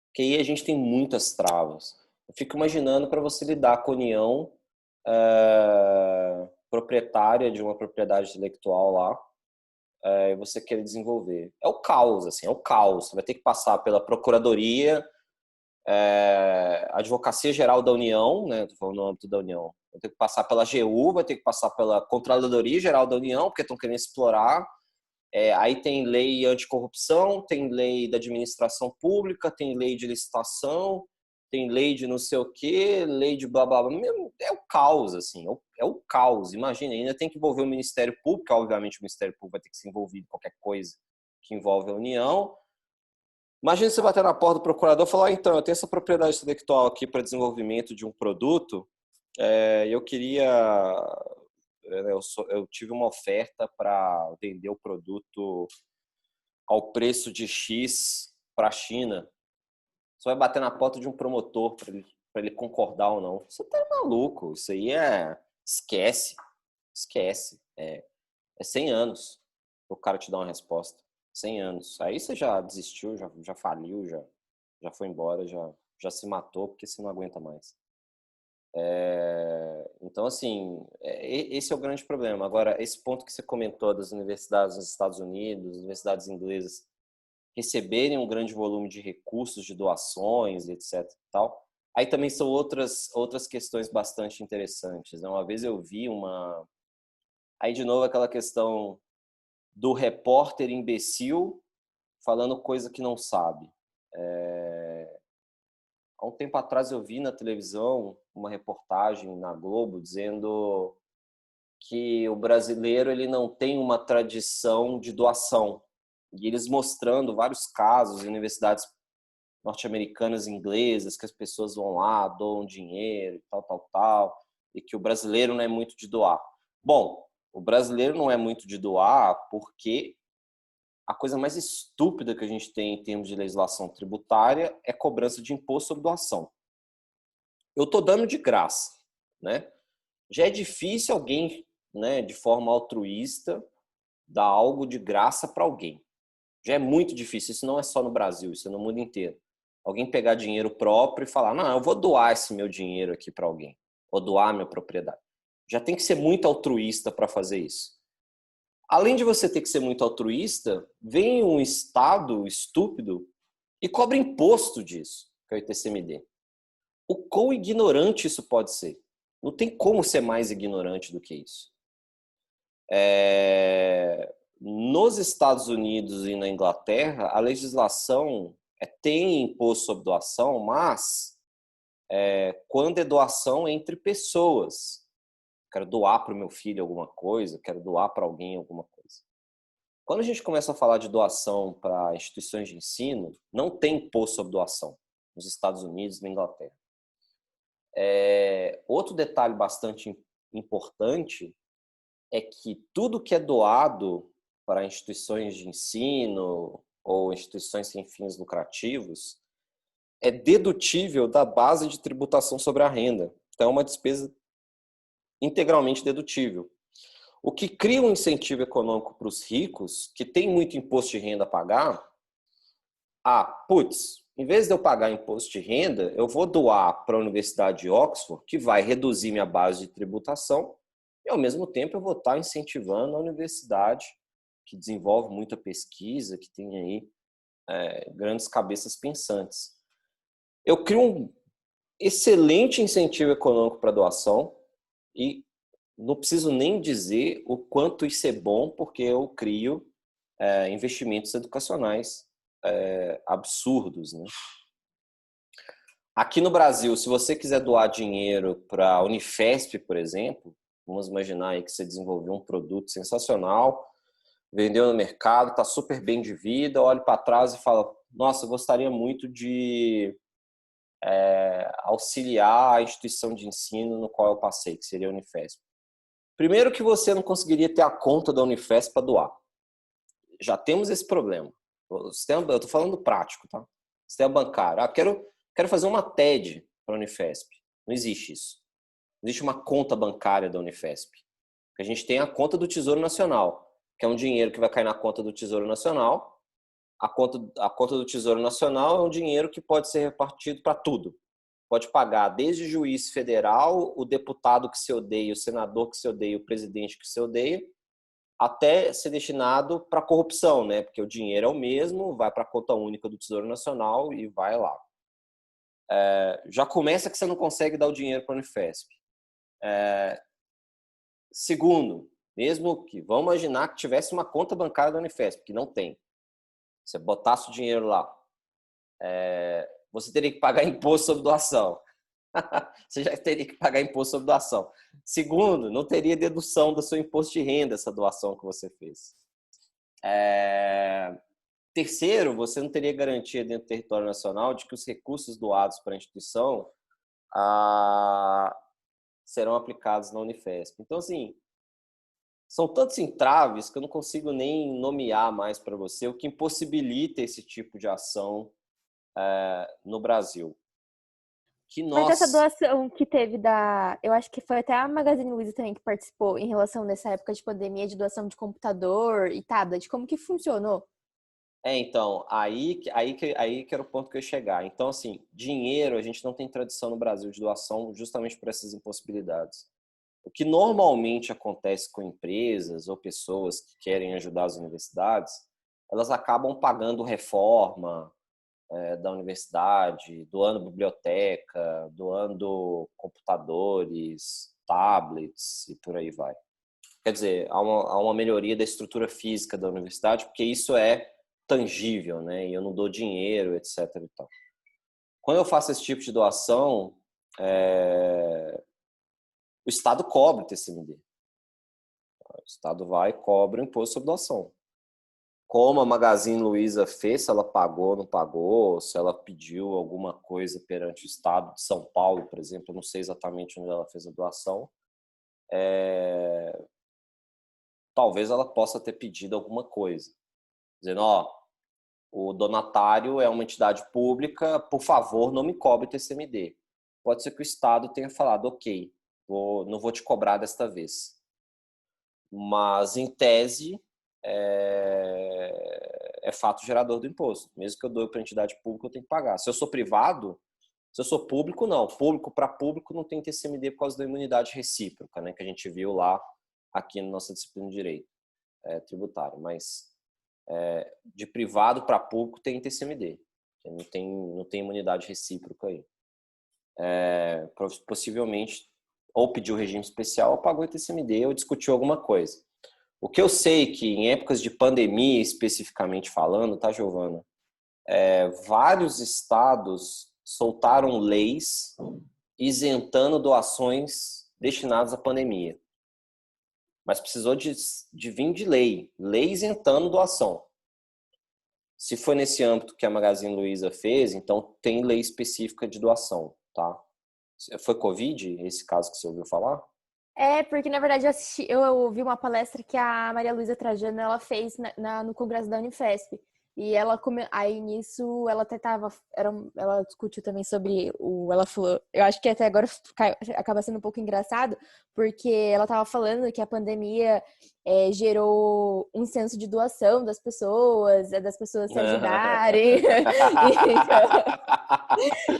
Porque aí a gente tem muitas travas. Eu fico imaginando para você lidar com a União proprietária de uma propriedade intelectual lá, e você querer desenvolver. É o caos, assim, é o caos. Você vai ter que passar pela Procuradoria, Advocacia Geral da União, né? Estou falando no âmbito da União. Vai ter que passar pela AGU, vai ter que passar pela Controladoria Geral da União, porque estão querendo explorar. Aí tem lei anticorrupção, tem lei da administração pública, tem lei de licitação, tem lei de não sei o quê, lei de blá blá blá. É o caos, assim, é o caos. Imagina, ainda tem que envolver o Ministério Público, obviamente o Ministério Público vai ter que se envolver em qualquer coisa que envolve a União. Imagina você bater na porta do procurador e falar, então, eu tenho essa propriedade intelectual aqui para desenvolvimento de um produto, eu queria eu tive uma oferta para vender o produto ao preço de X para a China. Você vai bater na porta de um promotor para ele concordar ou não. Você tá maluco. Isso aí esquece. Esquece. É 100 anos o cara te dar uma resposta. 100 anos. Aí você já desistiu, já faliu, já foi embora, já se matou porque você não aguenta mais. Então, assim, esse é o grande problema. Agora, esse ponto que você comentou das universidades nos Estados Unidos, universidades inglesas, receberem um grande volume de recursos, de doações, etc. Tal, aí também são outras questões bastante interessantes. Né? Uma vez eu vi Aí, de novo, aquela questão do repórter imbecil falando coisa que não sabe. Há um tempo atrás eu vi na televisão uma reportagem na Globo dizendo que o brasileiro ele não tem uma tradição de doação. E eles mostrando vários casos em universidades norte-americanas e inglesas, que as pessoas vão lá, doam dinheiro e tal, e que o brasileiro não é muito de doar. Bom, o brasileiro não é muito de doar porque a coisa mais estúpida que a gente tem em termos de legislação tributária é cobrança de imposto sobre doação. Eu estou dando de graça, né? Já é difícil alguém, né, de forma altruísta, dar algo de graça para alguém. Já é muito difícil. Isso não é só no Brasil, isso é no mundo inteiro. Alguém pegar dinheiro próprio e falar, não, eu vou doar esse meu dinheiro aqui para alguém. Vou doar minha propriedade. Já tem que ser muito altruísta para fazer isso. Além de você ter que ser muito altruísta, vem um Estado estúpido e cobra imposto disso, que é o ITCMD. O quão ignorante isso pode ser? Não tem como ser mais ignorante do que isso. Nos Estados Unidos e na Inglaterra, a legislação tem imposto sobre doação, mas quando é doação entre pessoas, quero doar para o meu filho alguma coisa, quero doar para alguém alguma coisa. Quando a gente começa a falar de doação para instituições de ensino, não tem imposto sobre doação nos Estados Unidos e na Inglaterra. Outro detalhe bastante importante é que tudo que é doado para instituições de ensino ou instituições sem fins lucrativos é dedutível da base de tributação sobre a renda. Então, é uma despesa integralmente dedutível. O que cria um incentivo econômico para os ricos, que tem muito imposto de renda a pagar, em vez de eu pagar imposto de renda, eu vou doar para a Universidade de Oxford, que vai reduzir minha base de tributação, e ao mesmo tempo eu vou estar incentivando a universidade, que desenvolve muita pesquisa, que tem aí grandes cabeças pensantes. Eu crio um excelente incentivo econômico para doação e não preciso nem dizer o quanto isso é bom, porque eu crio investimentos educacionais absurdos, né? Aqui no Brasil, se você quiser doar dinheiro para a Unifesp, por exemplo, vamos imaginar aí que você desenvolveu um produto sensacional, vendeu no mercado, está super bem de vida, olha para trás e fala, nossa, eu gostaria muito de auxiliar a instituição de ensino no qual eu passei, que seria a Unifesp. Primeiro que você não conseguiria ter a conta da Unifesp para doar. Já temos esse problema. Eu estou falando prático, tá? Sistema bancário. Quero fazer uma TED para a Unifesp. Não existe isso. Não existe uma conta bancária da Unifesp. A gente tem a conta do Tesouro Nacional, que é um dinheiro que vai cair na conta do Tesouro Nacional. A conta do Tesouro Nacional é um dinheiro que pode ser repartido para tudo. Pode pagar desde o juiz federal, o deputado que se odeia, o senador que se odeia, o presidente que se odeia, até ser destinado para corrupção, né? Porque o dinheiro é o mesmo, vai para a conta única do Tesouro Nacional e vai lá. Já começa que você não consegue dar o dinheiro para a Unifesp. Segundo, mesmo que, vamos imaginar que tivesse uma conta bancária da Unifesp, que não tem. Você botasse o dinheiro lá, você teria que pagar imposto sobre doação. Você já teria que pagar imposto sobre doação. Segundo, não teria dedução do seu imposto de renda essa doação que você fez. Terceiro, você não teria garantia dentro do território nacional de que os recursos doados para a instituição serão aplicados na Unifesp. Então, assim, são tantos entraves que eu não consigo nem nomear mais para você, o que impossibilita esse tipo de ação no Brasil. Mas essa doação que teve eu acho que foi até a Magazine Luiza também que participou em relação nessa época de pandemia de doação de computador e tablet, como que funcionou? Então, aí que era o ponto que eu ia chegar. Então, assim, dinheiro, a gente não tem tradição no Brasil de doação justamente por essas impossibilidades. O que normalmente acontece com empresas ou pessoas que querem ajudar as universidades, elas acabam pagando reforma da universidade, doando biblioteca, doando computadores, tablets e por aí vai. Quer dizer, há uma melhoria da estrutura física da universidade, porque isso é tangível, né? E eu não dou dinheiro, etc. E tal. Quando eu faço esse tipo de doação, o Estado cobra o TCMD. O Estado vai e cobra o imposto sobre doação. Como a Magazine Luiza fez, se ela pagou, não pagou, se ela pediu alguma coisa perante o Estado de São Paulo, por exemplo, eu não sei exatamente onde ela fez a doação, talvez ela possa ter pedido alguma coisa, dizendo, o donatário é uma entidade pública, por favor, não me cobre TCMD. Pode ser que o Estado tenha falado, ok, não vou te cobrar desta vez. Mas, em tese, é fato gerador do imposto. Mesmo que eu doe para entidade pública, eu tenho que pagar. Se eu sou privado, se eu sou público, não. Público para público não tem TCMD por causa da imunidade recíproca, né, que a gente viu lá aqui na nossa disciplina de direito tributário. Mas de privado para público tem TCMD. Não tem imunidade recíproca aí. Possivelmente, ou pediu regime especial, ou pagou TCMD, ou discutiu alguma coisa. O que eu sei que em épocas de pandemia, especificamente falando, tá, Giovana? Vários estados soltaram leis isentando doações destinadas à pandemia. Mas precisou de vir de lei isentando doação. Se foi nesse âmbito que a Magazine Luiza fez, então tem lei específica de doação, tá? Foi Covid esse caso que você ouviu falar? Porque na verdade eu ouvi uma palestra que a Maria Luísa Trajano ela fez no congresso da Unifesp. E aí nisso ela até ela discutiu também sobre ela falou, eu acho que até agora acaba sendo um pouco engraçado, porque ela estava falando que a pandemia gerou um senso de doação das pessoas se ajudarem.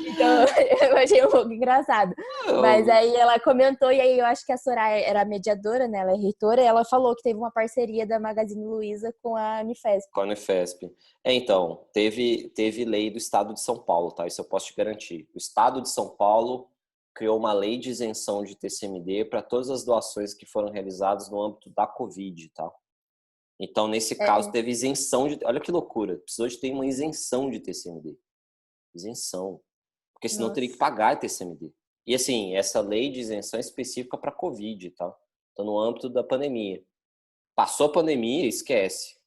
Então, eu achei um pouco engraçado. Mas aí ela comentou, e aí eu acho que a Soraya era a mediadora, né? Ela é reitora, e ela falou que teve uma parceria da Magazine Luiza com a Unifesp. Com a Unifesp. Então, teve lei do Estado de São Paulo, tá? Isso eu posso te garantir. O Estado de São Paulo criou uma lei de isenção de TCMD para todas as doações que foram realizadas no âmbito da Covid, tá? Então, nesse caso, teve isenção de... Olha que loucura. Precisou de ter uma isenção de TCMD. Isenção. Porque senão teria que pagar TCMD. E assim, essa lei de isenção é específica para Covid, tá? Então, no âmbito da pandemia. Passou a pandemia, esquece.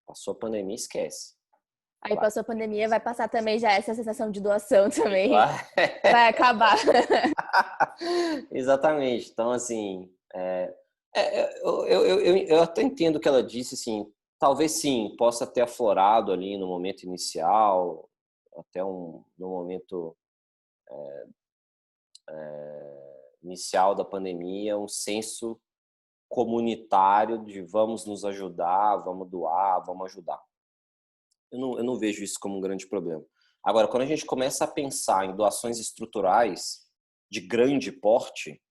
Passou a pandemia, esquece. Aí passou a pandemia, vai passar também já essa sensação de doação também. Vai acabar. Exatamente. Então, assim, eu até entendo o que ela disse, assim, talvez sim, possa ter aflorado ali no momento inicial, até no momento inicial da pandemia, um senso comunitário de vamos nos ajudar, vamos doar, vamos ajudar. Eu não vejo isso como um grande problema. Agora, quando a gente começa a pensar em doações estruturais de grande porte,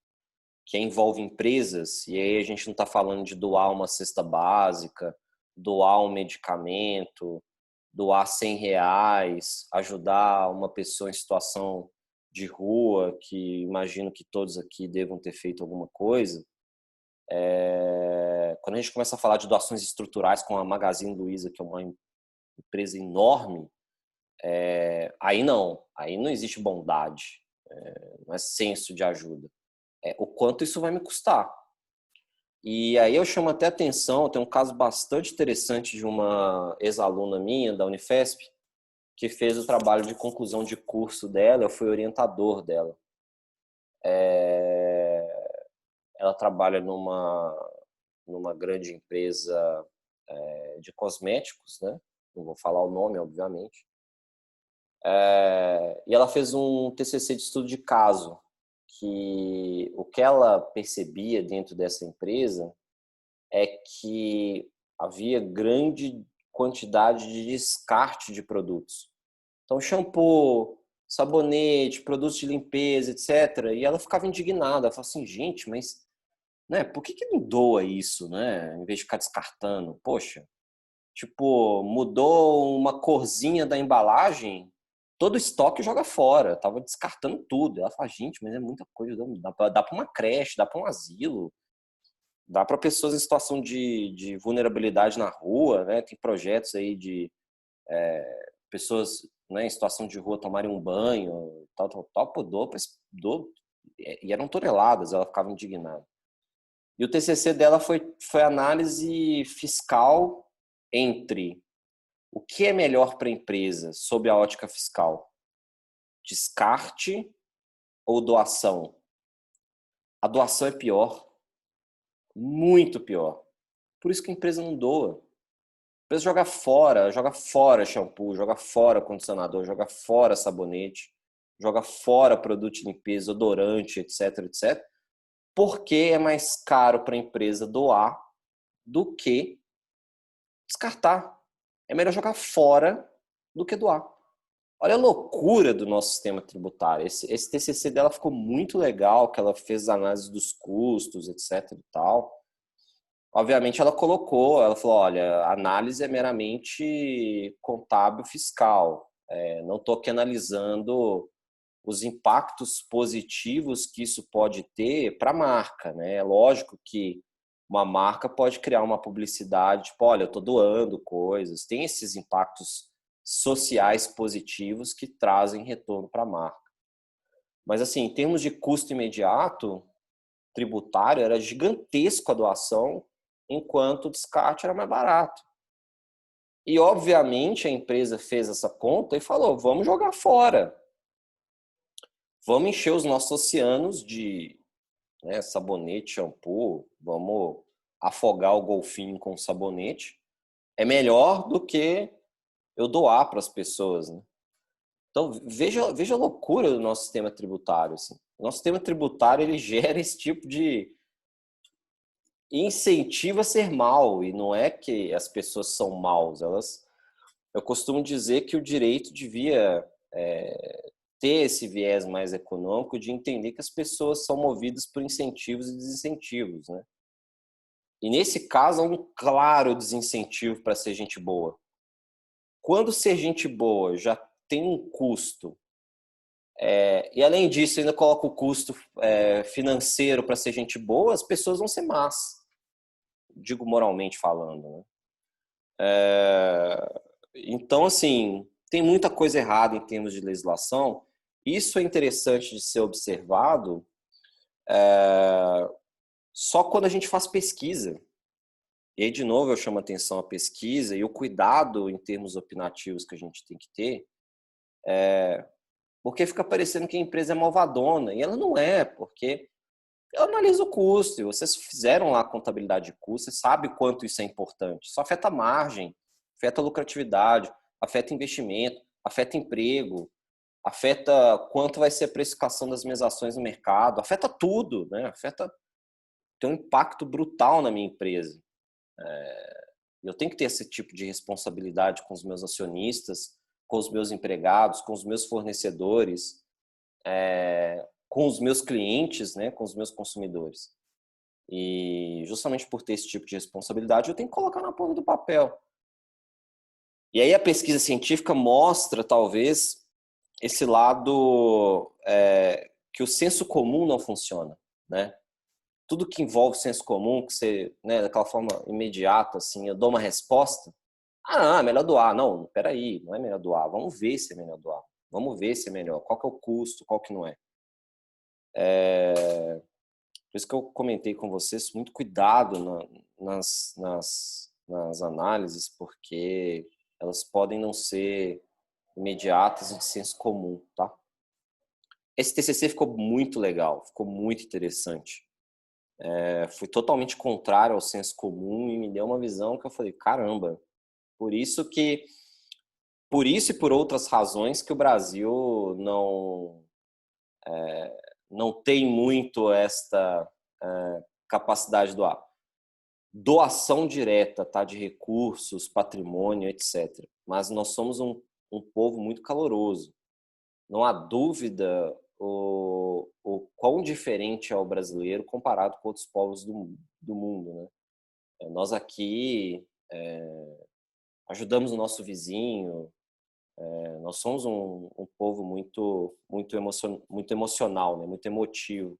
que envolve empresas, e aí a gente não está falando de doar uma cesta básica, doar um medicamento, doar R$ 100, ajudar uma pessoa em situação de rua, que imagino que todos aqui devam ter feito alguma coisa. Quando a gente começa a falar de doações estruturais com a Magazine Luiza, que é uma empresa enorme, aí não existe bondade, não é senso de ajuda. O quanto isso vai me custar. E aí eu chamo até atenção, tem um caso bastante interessante de uma ex-aluna minha da Unifesp, que fez o trabalho de conclusão de curso dela, eu fui orientador dela. Ela trabalha numa grande empresa de cosméticos, né? Não vou falar o nome, obviamente. E ela fez um TCC de estudo de caso, que o que ela percebia dentro dessa empresa é que havia grande quantidade de descarte de produtos. Então, shampoo, sabonete, produtos de limpeza, etc. E ela ficava indignada. Ela falava assim, gente, mas né, por que não doa isso, né? Em vez de ficar descartando? Poxa, tipo, mudou uma corzinha da embalagem, todo o estoque joga fora. Tava descartando tudo. Ela fala, gente, mas é muita coisa. Dá para uma creche, dá para um asilo, dá para pessoas em situação de vulnerabilidade na rua, né? Tem projetos aí de pessoas, né, em situação de rua tomarem um banho, tal. Pô, e eram toneladas, ela ficava indignada. E o TCC dela foi análise fiscal entre o que é melhor para a empresa sob a ótica fiscal, descarte ou doação. A doação é pior, muito pior. Por isso que a empresa não doa. A empresa joga fora shampoo, joga fora condicionador, joga fora sabonete, joga fora produto de limpeza, odorante, etc, etc. Porque é mais caro para a empresa doar do que descartar. É melhor jogar fora do que doar. Olha a loucura do nosso sistema tributário. Esse TCC dela ficou muito legal, que ela fez análises dos custos, etc e tal. Obviamente ela falou, olha, a análise é meramente contábil fiscal. Não estou aqui analisando os impactos positivos que isso pode ter para a marca, né? É lógico que uma marca pode criar uma publicidade, tipo, olha, eu estou doando coisas, tem esses impactos sociais positivos que trazem retorno para a marca. Mas, assim, em termos de custo imediato, tributário, era gigantesco a doação, enquanto o descarte era mais barato. E, obviamente, a empresa fez essa conta e falou, vamos jogar fora. Vamos encher os nossos oceanos de sabonete, shampoo, vamos afogar o golfinho com sabonete. É melhor do que eu doar para as pessoas, né? Então, veja a loucura do nosso sistema tributário. Assim. O nosso sistema tributário ele gera esse tipo de incentivo a ser mal, e não é que as pessoas são maus. Eu costumo dizer que o direito devia ter esse viés mais econômico de entender que as pessoas são movidas por incentivos e desincentivos, né? E nesse caso há um claro desincentivo para ser gente boa. Quando ser gente boa já tem um custo, e além disso ainda coloca o custo financeiro para ser gente boa, as pessoas vão ser más, digo moralmente falando, né? Então, assim, tem muita coisa errada em termos de legislação. Isso é interessante de ser observado só quando a gente faz pesquisa. E aí, de novo, eu chamo a atenção à pesquisa e o cuidado em termos opinativos que a gente tem que ter, porque fica parecendo que a empresa é malvadona, e ela não é, porque eu analiso o custo, e vocês fizeram lá a contabilidade de custo, você sabe quanto isso é importante. Isso afeta a margem, afeta a lucratividade, afeta investimento, afeta emprego, afeta quanto vai ser a precificação das minhas ações no mercado, afeta tudo, né? Tem um impacto brutal na minha empresa. Eu tenho que ter esse tipo de responsabilidade com os meus acionistas, com os meus empregados, com os meus fornecedores, com os meus clientes, né, com os meus consumidores. E justamente por ter esse tipo de responsabilidade, eu tenho que colocar na ponta do papel. E aí a pesquisa científica mostra, talvez, esse lado que o senso comum não funciona, né? Tudo que envolve senso comum, que você, né, daquela forma imediata, assim, eu dou uma resposta. Ah, é melhor doar. Não, peraí, não é melhor doar. Vamos ver se é melhor doar. Vamos ver se é melhor. Qual que é o custo, qual que não é. Por isso que eu comentei com vocês, muito cuidado nas análises, porque elas podem não ser imediatas e de senso comum, tá? Esse TCC ficou muito legal, ficou muito interessante. Fui totalmente contrário ao senso comum e me deu uma visão que eu falei, caramba, por isso e por outras razões que o Brasil não tem muito esta capacidade de doar. Doação direta, tá, de recursos, patrimônio, etc. Mas nós somos um povo muito caloroso. Não há dúvida o quão diferente é o brasileiro comparado com outros povos do mundo, né? Nós aqui ajudamos o nosso vizinho, nós somos um povo muito emocional, né? Muito emotivo.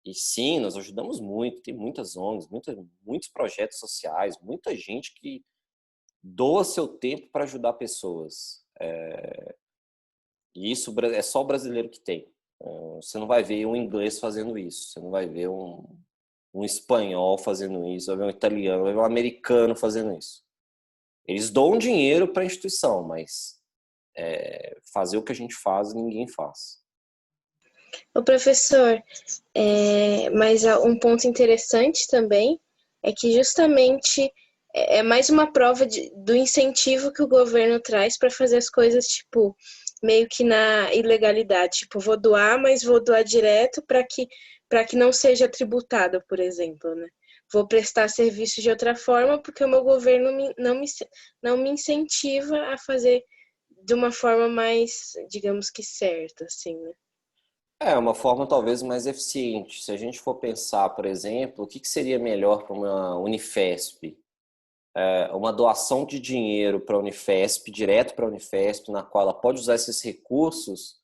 E sim, nós ajudamos muito, tem muitas ONGs, muitos projetos sociais, muita gente que doa seu tempo para ajudar pessoas. E isso é só o brasileiro que tem. Você não vai ver um inglês fazendo isso, você não vai ver um espanhol fazendo isso, vai ver um italiano, vai ver um americano fazendo isso. Eles doam dinheiro para a instituição, mas fazer o que a gente faz, ninguém faz. O professor, mas um ponto interessante também é que justamente é mais uma prova do incentivo que o governo traz para fazer as coisas, tipo, meio que na ilegalidade. Tipo, vou doar, mas vou doar direto para que não seja tributado, por exemplo, né? Vou prestar serviço de outra forma porque o meu governo não me incentiva a fazer de uma forma mais, digamos que certa, assim, né? É uma forma talvez mais eficiente. Se a gente for pensar, por exemplo, o que seria melhor para uma Unifesp? Uma doação de dinheiro para a Unifesp, direto para a Unifesp, na qual ela pode usar esses recursos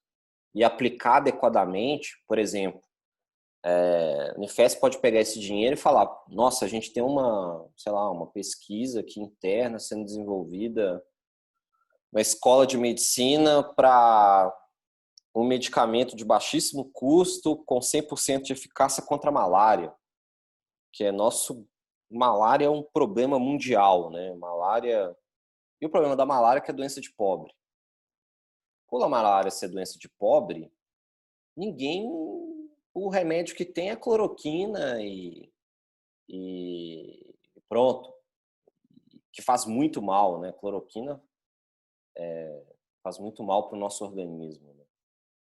e aplicar adequadamente. Por exemplo, a Unifesp pode pegar esse dinheiro e falar: nossa, a gente tem sei lá, uma pesquisa aqui interna sendo desenvolvida, uma escola de medicina para um medicamento de baixíssimo custo com 100% de eficácia contra a malária, que é malária é um problema mundial, né? Malária. E o problema da malária é que é doença de pobre. Por a malária ser doença de pobre, o remédio que tem é cloroquina e pronto, que faz muito mal, né? Cloroquina faz muito mal para o nosso organismo, né?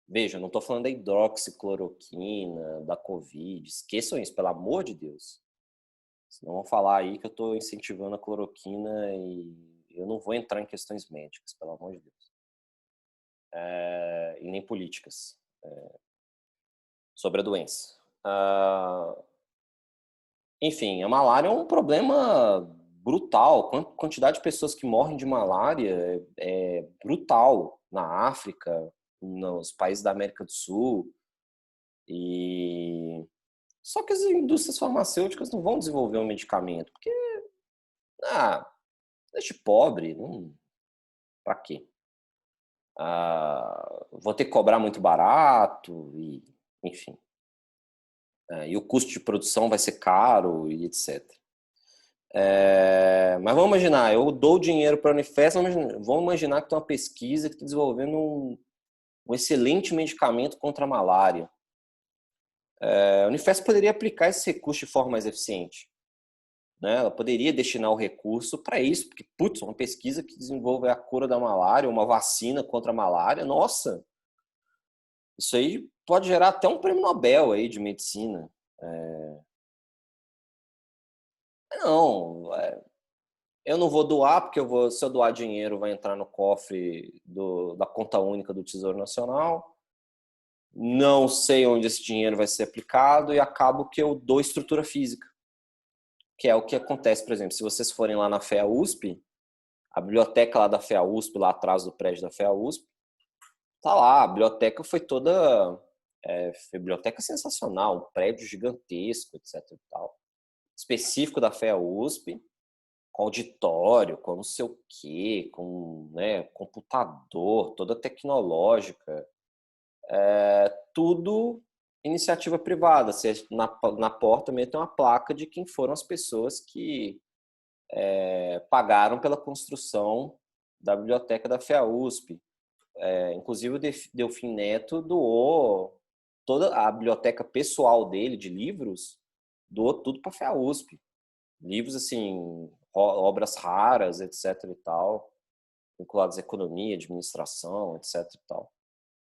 Veja, eu não estou falando da hidroxicloroquina, da Covid. Esqueçam isso, pelo amor de Deus. Senão vão falar aí que eu estou incentivando a cloroquina e eu não vou entrar em questões médicas, pelo amor de Deus. E nem políticas sobre a doença. Enfim, a malária é um problema brutal. Quantidade de pessoas que morrem de malária é brutal na África, nos países da América do Sul. Só que as indústrias farmacêuticas não vão desenvolver um medicamento, porque deixa pobre, pra quê? Vou ter que cobrar muito barato, enfim. E o custo de produção vai ser caro, e etc. Mas vamos imaginar, eu dou dinheiro para a Unifesp, vamos imaginar que tem uma pesquisa que está desenvolvendo um excelente medicamento contra a malária. A Unifesp poderia aplicar esse recurso de forma mais eficiente, né? Ela poderia destinar o recurso para isso, porque, putz, uma pesquisa que desenvolve a cura da malária, uma vacina contra a malária, nossa, isso aí pode gerar até um prêmio Nobel aí de medicina. Não, eu não vou doar, porque se eu doar dinheiro, vai entrar no cofre da conta única do Tesouro Nacional. Não sei onde esse dinheiro vai ser aplicado e acabo que eu dou estrutura física, que é o que acontece, por exemplo, se vocês forem lá na FEA-USP, a biblioteca lá da FEA-USP, lá atrás do prédio da FEA-USP, tá lá, a biblioteca foi toda... foi biblioteca sensacional, um prédio gigantesco, etc. e tal, específico da FEA-USP, com auditório, com não sei o quê, com, né, computador, toda tecnológica, tudo iniciativa privada. Na porta também tem uma placa de quem foram as pessoas que pagaram pela construção da biblioteca da FEA-USP. Inclusive o Delfim Neto doou toda a biblioteca pessoal dele de livros, doou tudo para a FEA-USP. Livros assim, obras raras, etc. e tal, vinculados à economia, administração, etc. e tal.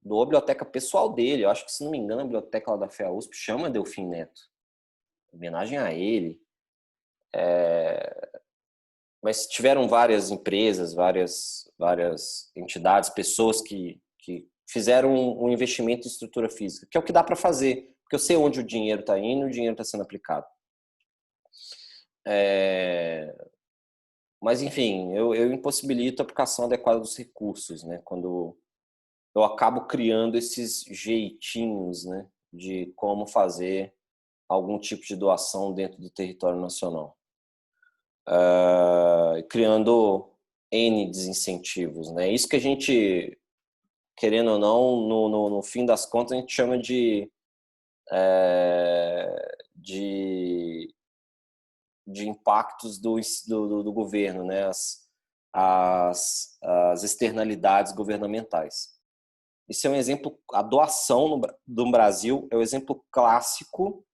Doou a biblioteca pessoal dele. Eu acho que, se não me engano, a biblioteca lá da FEA-USP chama Delfim Neto. Homenagem a ele. Mas tiveram várias empresas, várias entidades, pessoas que fizeram um investimento em estrutura física, que é o que dá para fazer, porque eu sei onde o dinheiro está indo e o dinheiro está sendo aplicado. Mas, enfim, eu impossibilito a aplicação adequada dos recursos, né? Quando eu acabo criando esses jeitinhos, né, de como fazer algum tipo de doação dentro do território nacional. Criando N desincentivos, né? Isso que a gente, querendo ou não, no fim das contas, a gente chama de impactos do governo, né? As externalidades governamentais. Esse é um exemplo, a doação do Brasil é o exemplo clássico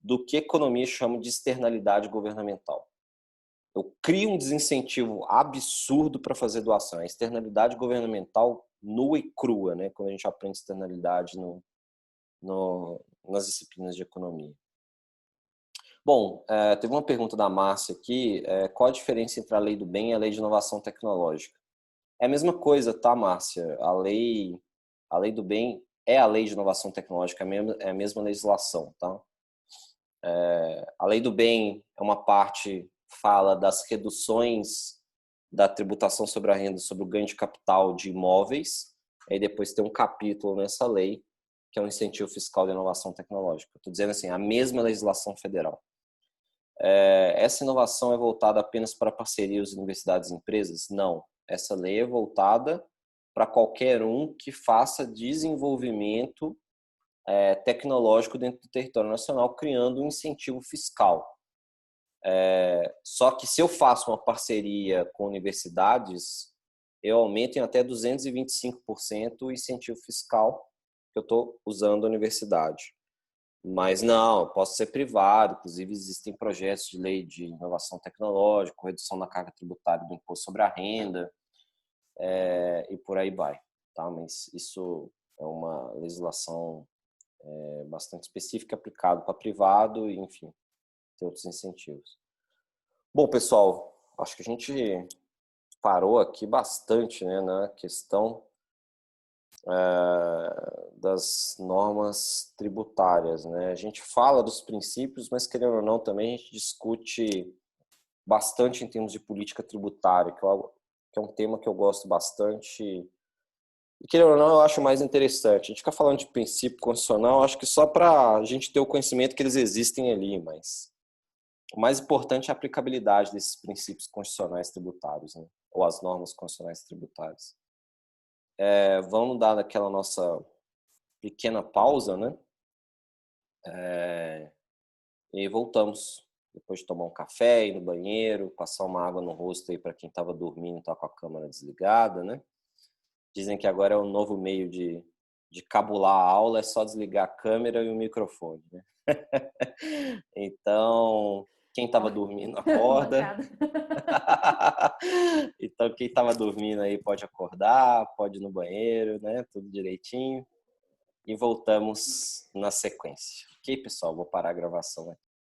do que a economia chama de externalidade governamental. Eu crio um desincentivo absurdo para fazer doação. É externalidade governamental nua e crua, né? Quando a gente aprende externalidade nas disciplinas de economia. Bom, teve uma pergunta da Márcia aqui. Qual a diferença entre a lei do bem e a lei de inovação tecnológica? É a mesma coisa, tá, Márcia? A lei do bem é a lei de inovação tecnológica, é a mesma legislação, tá? A lei do bem é uma parte, fala das reduções da tributação sobre a renda, sobre o ganho de capital de imóveis. Aí depois tem um capítulo nessa lei, que é um incentivo fiscal de inovação tecnológica. Estou dizendo assim, a mesma legislação federal. Essa inovação é voltada apenas para parcerias, universidades e empresas? Não. Essa lei é voltada para qualquer um que faça desenvolvimento tecnológico dentro do território nacional, criando um incentivo fiscal. Só que se eu faço uma parceria com universidades, eu aumento em até 225% o incentivo fiscal que eu estou usando a universidade. Mas não, posso ser privado, inclusive existem projetos de lei de inovação tecnológica, redução da carga tributária do imposto sobre a renda, e por aí vai. Tá? Mas isso é uma legislação bastante específica, aplicado para privado e, enfim, tem outros incentivos. Bom, pessoal, acho que a gente parou aqui bastante, né, na questão das normas tributárias, né? A gente fala dos princípios, mas, querendo ou não, também a gente discute bastante em termos de política tributária, que é um tema que eu gosto bastante. E, querendo ou não, eu acho mais interessante. A gente fica falando de princípio constitucional, acho que só para a gente ter o conhecimento que eles existem ali, mas o mais importante é a aplicabilidade desses princípios constitucionais tributários, né? Ou as normas constitucionais tributárias. Vamos dar aquela nossa pequena pausa, né? E voltamos. depois de tomar um café, ir no banheiro, passar uma água no rosto aí para quem estava dormindo e tá com a câmera desligada, né? Dizem que agora é o novo meio de cabular a aula, é só desligar a câmera e o microfone, né? Então, quem estava dormindo acorda. Então, quem estava dormindo aí pode acordar, pode ir no banheiro, né? Tudo direitinho. E voltamos na sequência. Ok, pessoal? Vou parar a gravação aqui.